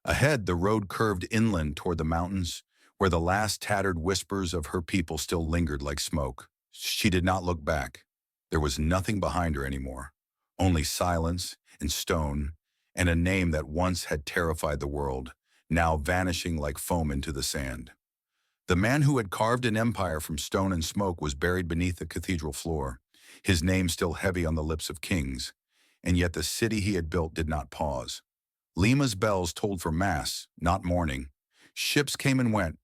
Ahead, the road curved inland toward the mountains, where the last tattered whispers of her people still lingered like smoke. She did not look back. There was nothing behind her anymore, only silence and stone, and a name that once had terrified the world, now vanishing like foam into the sand. The man who had carved an empire from stone and smoke was buried beneath the cathedral floor, his name still heavy on the lips of kings, and yet the city he had built did not pause. Lima's bells tolled for mass, not mourning. Ships came and went,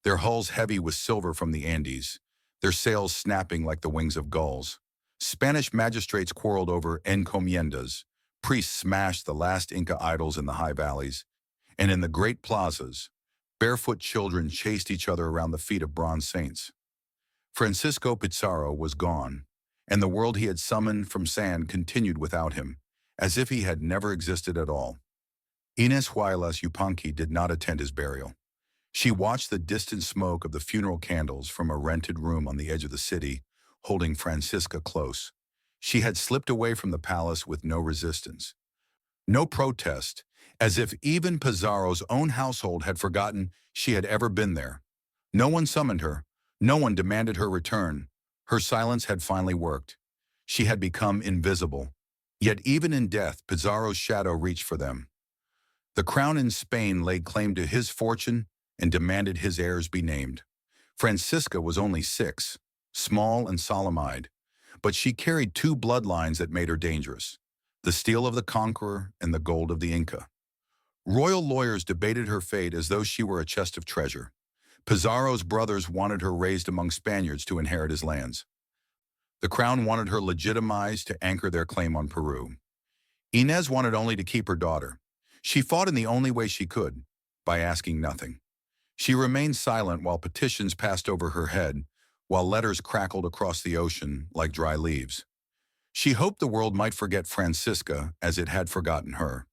their hulls heavy with silver from the Andes, their sails snapping like the wings of gulls. Spanish magistrates quarreled over encomiendas, priests smashed the last Inca idols in the high valleys, and in the great plazas, barefoot children chased each other around the feet of bronze saints. Francisco Pizarro was gone, and the world he had summoned from sand continued without him, as if he had never existed at all. Inés Huaylas Yupanqui did not attend his burial. She watched the distant smoke of the funeral candles from a rented room on the edge of the city, holding Francisca close. She had slipped away from the palace with no resistance, no protest, as if even Pizarro's own household had forgotten she had ever been there. No one summoned her, no one demanded her return. Her silence had finally worked. She had become invisible. Yet even in death, Pizarro's shadow reached for them. The crown in Spain laid claim to his fortune and demanded his heirs be named. Francisca was only 6, small and solemn-eyed, but she carried 2 bloodlines that made her dangerous: the steel of the conqueror and the gold of the Inca. Royal lawyers debated her fate as though she were a chest of treasure. Pizarro's brothers wanted her raised among Spaniards to inherit his lands. The crown wanted her legitimized to anchor their claim on Peru. Inez wanted only to keep her daughter. She fought in the only way she could, by asking nothing. She remained silent while petitions passed over her head, while letters crackled across the ocean like dry leaves. She hoped the world might forget Francisca as it had forgotten her.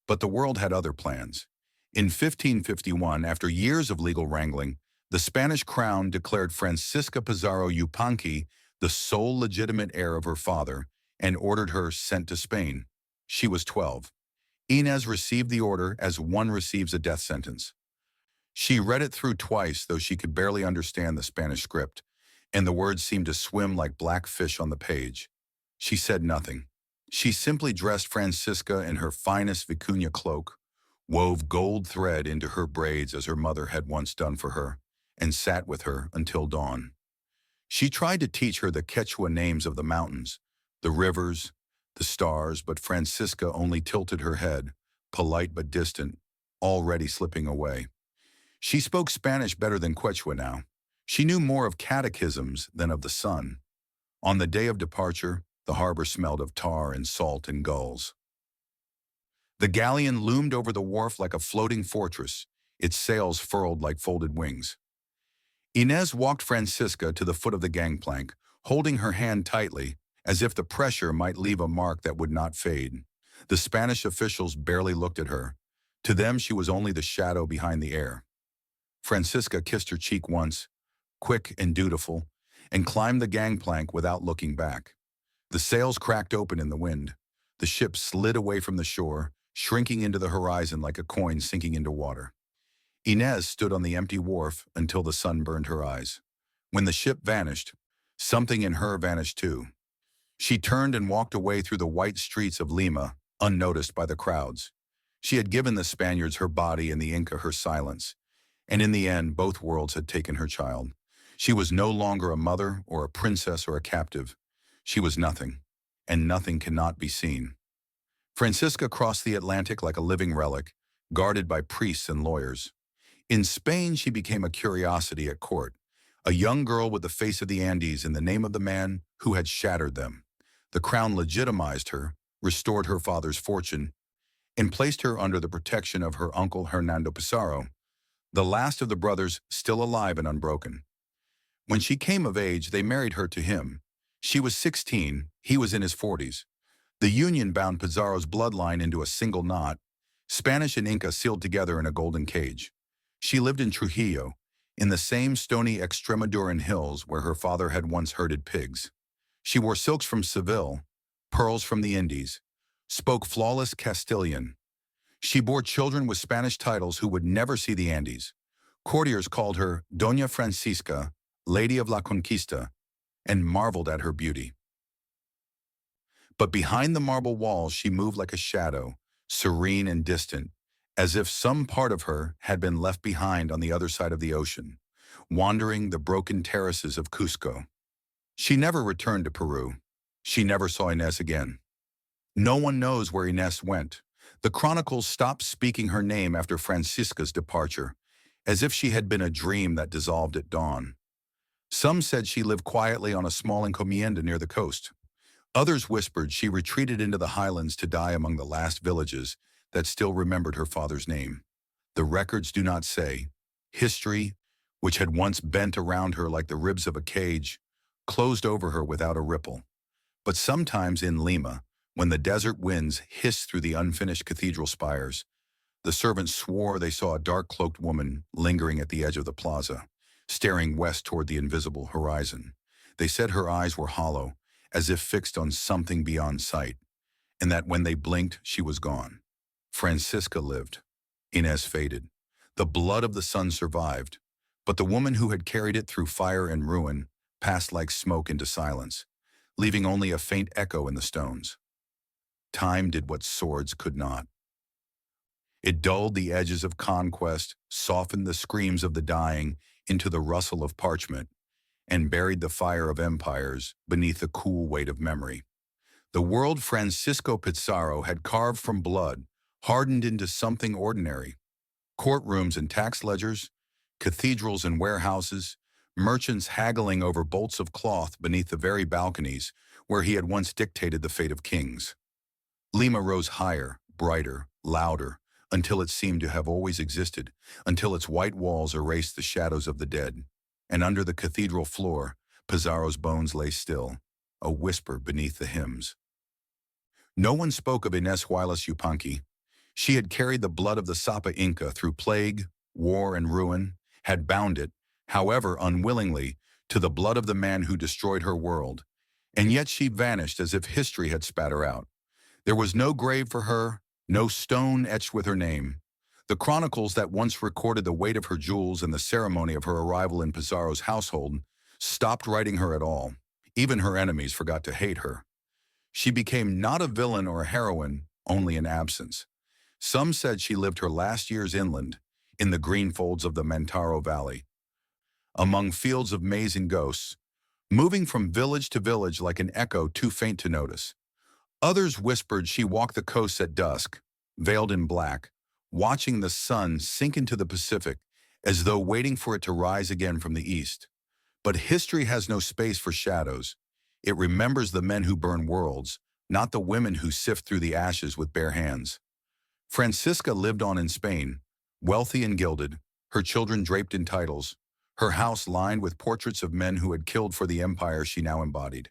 But the world had other plans. In 1551, after years of legal wrangling, the Spanish crown declared Francisca Pizarro Yupanqui the sole legitimate heir of her father and ordered her sent to Spain. She was 12. Inez received the order as one receives a death sentence. She read it through twice, though she could barely understand the Spanish script, and the words seemed to swim like black fish on the page. She said nothing. She simply dressed Francisca in her finest vicuña cloak, wove gold thread into her braids as her mother had once done for her, and sat with her until dawn. She tried to teach her the Quechua names of the mountains, the rivers, the stars, but Francisca only tilted her head, polite but distant, already slipping away. She spoke Spanish better than Quechua now. She knew more of catechisms than of the sun. On the day of departure, the harbor smelled of tar and salt and gulls. The galleon loomed over the wharf like a floating fortress, its sails furled like folded wings. Inez walked Francisca to the foot of the gangplank, holding her hand tightly, as if the pressure might leave a mark that would not fade. The Spanish officials barely looked at her. To them, she was only the shadow behind the air. Francisca kissed her cheek once, quick and dutiful, and climbed the gangplank without looking back. The sails cracked open in the wind. The ship slid away from the shore, shrinking into the horizon like a coin sinking into water. Inez stood on the empty wharf until the sun burned her eyes. When the ship vanished, something in her vanished too. She turned and walked away through the white streets of Lima, unnoticed by the crowds. She had given the Spaniards her body and the Inca her silence, and in the end, both worlds had taken her child. She was no longer a mother or a princess or a captive. She was nothing, and nothing cannot be seen. Francisca crossed the Atlantic like a living relic, guarded by priests and lawyers. In Spain, she became a curiosity at court, a young girl with the face of the Andes in the name of the man who had shattered them. The crown legitimized her, restored her father's fortune, and placed her under the protection of her uncle Hernando Pizarro, the last of the brothers still alive and unbroken. When she came of age, they married her to him. She was 16, he was in his 40s. The union bound Pizarro's bloodline into a single knot, Spanish and Inca sealed together in a golden cage. She lived in Trujillo, in the same stony Extremaduran hills where her father had once herded pigs. She wore silks from Seville, pearls from the Indies, spoke flawless Castilian. She bore children with Spanish titles who would never see the Andes. Courtiers called her Doña Francisca, Lady of la Conquista, and marveled at her beauty. But behind the marble walls she moved like a shadow, serene and distant, as if some part of her had been left behind on the other side of the ocean, wandering the broken terraces of Cusco. She never returned to Peru. She never saw Inés again. No one knows where Inés went. The chronicles stopped speaking her name after Francisca's departure, as if she had been a dream that dissolved at dawn. Some said she lived quietly on a small encomienda near the coast. Others whispered she retreated into the highlands to die among the last villages that still remembered her father's name. The records do not say. History, which had once bent around her like the ribs of a cage, closed over her without a ripple. But sometimes in Lima, when the desert winds hissed through the unfinished cathedral spires, the servants swore they saw a dark-cloaked woman lingering at the edge of the plaza, staring west toward the invisible horizon. They said her eyes were hollow, as if fixed on something beyond sight, and that when they blinked, she was gone. Francisca lived. Inés faded. The blood of the sun survived, but the woman who had carried it through fire and ruin passed like smoke into silence, leaving only a faint echo in the stones. Time did what swords could not. It dulled the edges of conquest, softened the screams of the dying into the rustle of parchment, and buried the fire of empires beneath the cool weight of memory. The world Francisco Pizarro had carved from blood hardened into something ordinary. Courtrooms and tax ledgers, cathedrals and warehouses, merchants haggling over bolts of cloth beneath the very balconies where he had once dictated the fate of kings. Lima rose higher, brighter, louder, until it seemed to have always existed, until its white walls erased the shadows of the dead. And under the cathedral floor, Pizarro's bones lay still, a whisper beneath the hymns. No one spoke of Inés Huaylas Yupanqui. She had carried the blood of the Sapa Inca through plague, war, and ruin, had bound it, however unwillingly, to the blood of the man who destroyed her world. And yet she vanished as if history had spat her out. There was no grave for her, no stone etched with her name. The chronicles that once recorded the weight of her jewels and the ceremony of her arrival in Pizarro's household stopped writing her at all. Even her enemies forgot to hate her. She became not a villain or a heroine, only an absence. Some said she lived her last years inland, in the green folds of the Mantaro Valley, among fields of maize and ghosts, moving from village to village like an echo too faint to notice. Others whispered she walked the coasts at dusk, veiled in black, watching the sun sink into the Pacific as though waiting for it to rise again from the east. But history has no space for shadows. It remembers the men who burn worlds, not the women who sift through the ashes with bare hands. Francisca lived on in Spain, wealthy and gilded, her children draped in titles, her house lined with portraits of men who had killed for the empire she now embodied.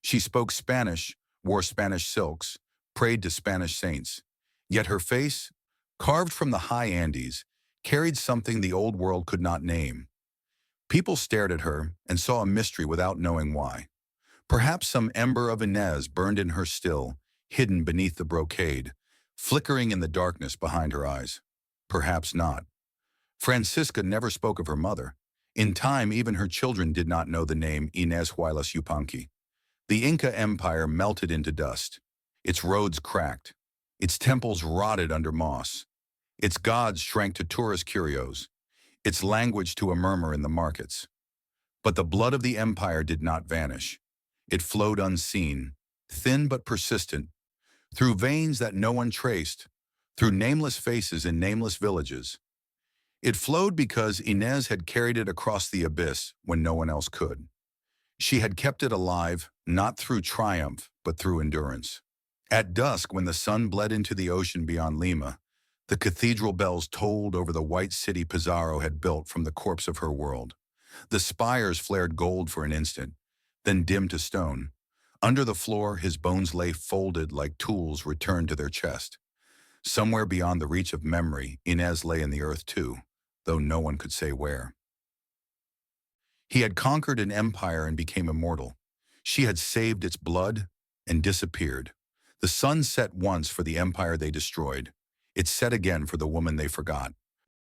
She spoke Spanish, wore Spanish silks, prayed to Spanish saints. Yet her face, carved from the high Andes, carried something the old world could not name. People stared at her and saw a mystery without knowing why. Perhaps some ember of Inés burned in her still, hidden beneath the brocade, flickering in the darkness behind her eyes. Perhaps not. Francisca never spoke of her mother. In time, even her children did not know the name Inés Huaylas Yupanqui. The Inca Empire melted into dust. Its roads cracked. Its temples rotted under moss. Its gods shrank to tourist curios. Its language to a murmur in the markets. But the blood of the empire did not vanish. It flowed unseen, thin but persistent, through veins that no one traced, through nameless faces in nameless villages. It flowed because Inés had carried it across the abyss when no one else could. She had kept it alive, not through triumph, but through endurance. At dusk, when the sun bled into the ocean beyond Lima, the cathedral bells tolled over the white city Pizarro had built from the corpse of her world. The spires flared gold for an instant, then dimmed to stone. Under the floor, his bones lay folded like tools returned to their chest. Somewhere beyond the reach of memory, Inez lay in the earth too, though no one could say where. He had conquered an empire and became immortal. She had saved its blood and disappeared. The sun set once for the empire they destroyed. It set again for the woman they forgot.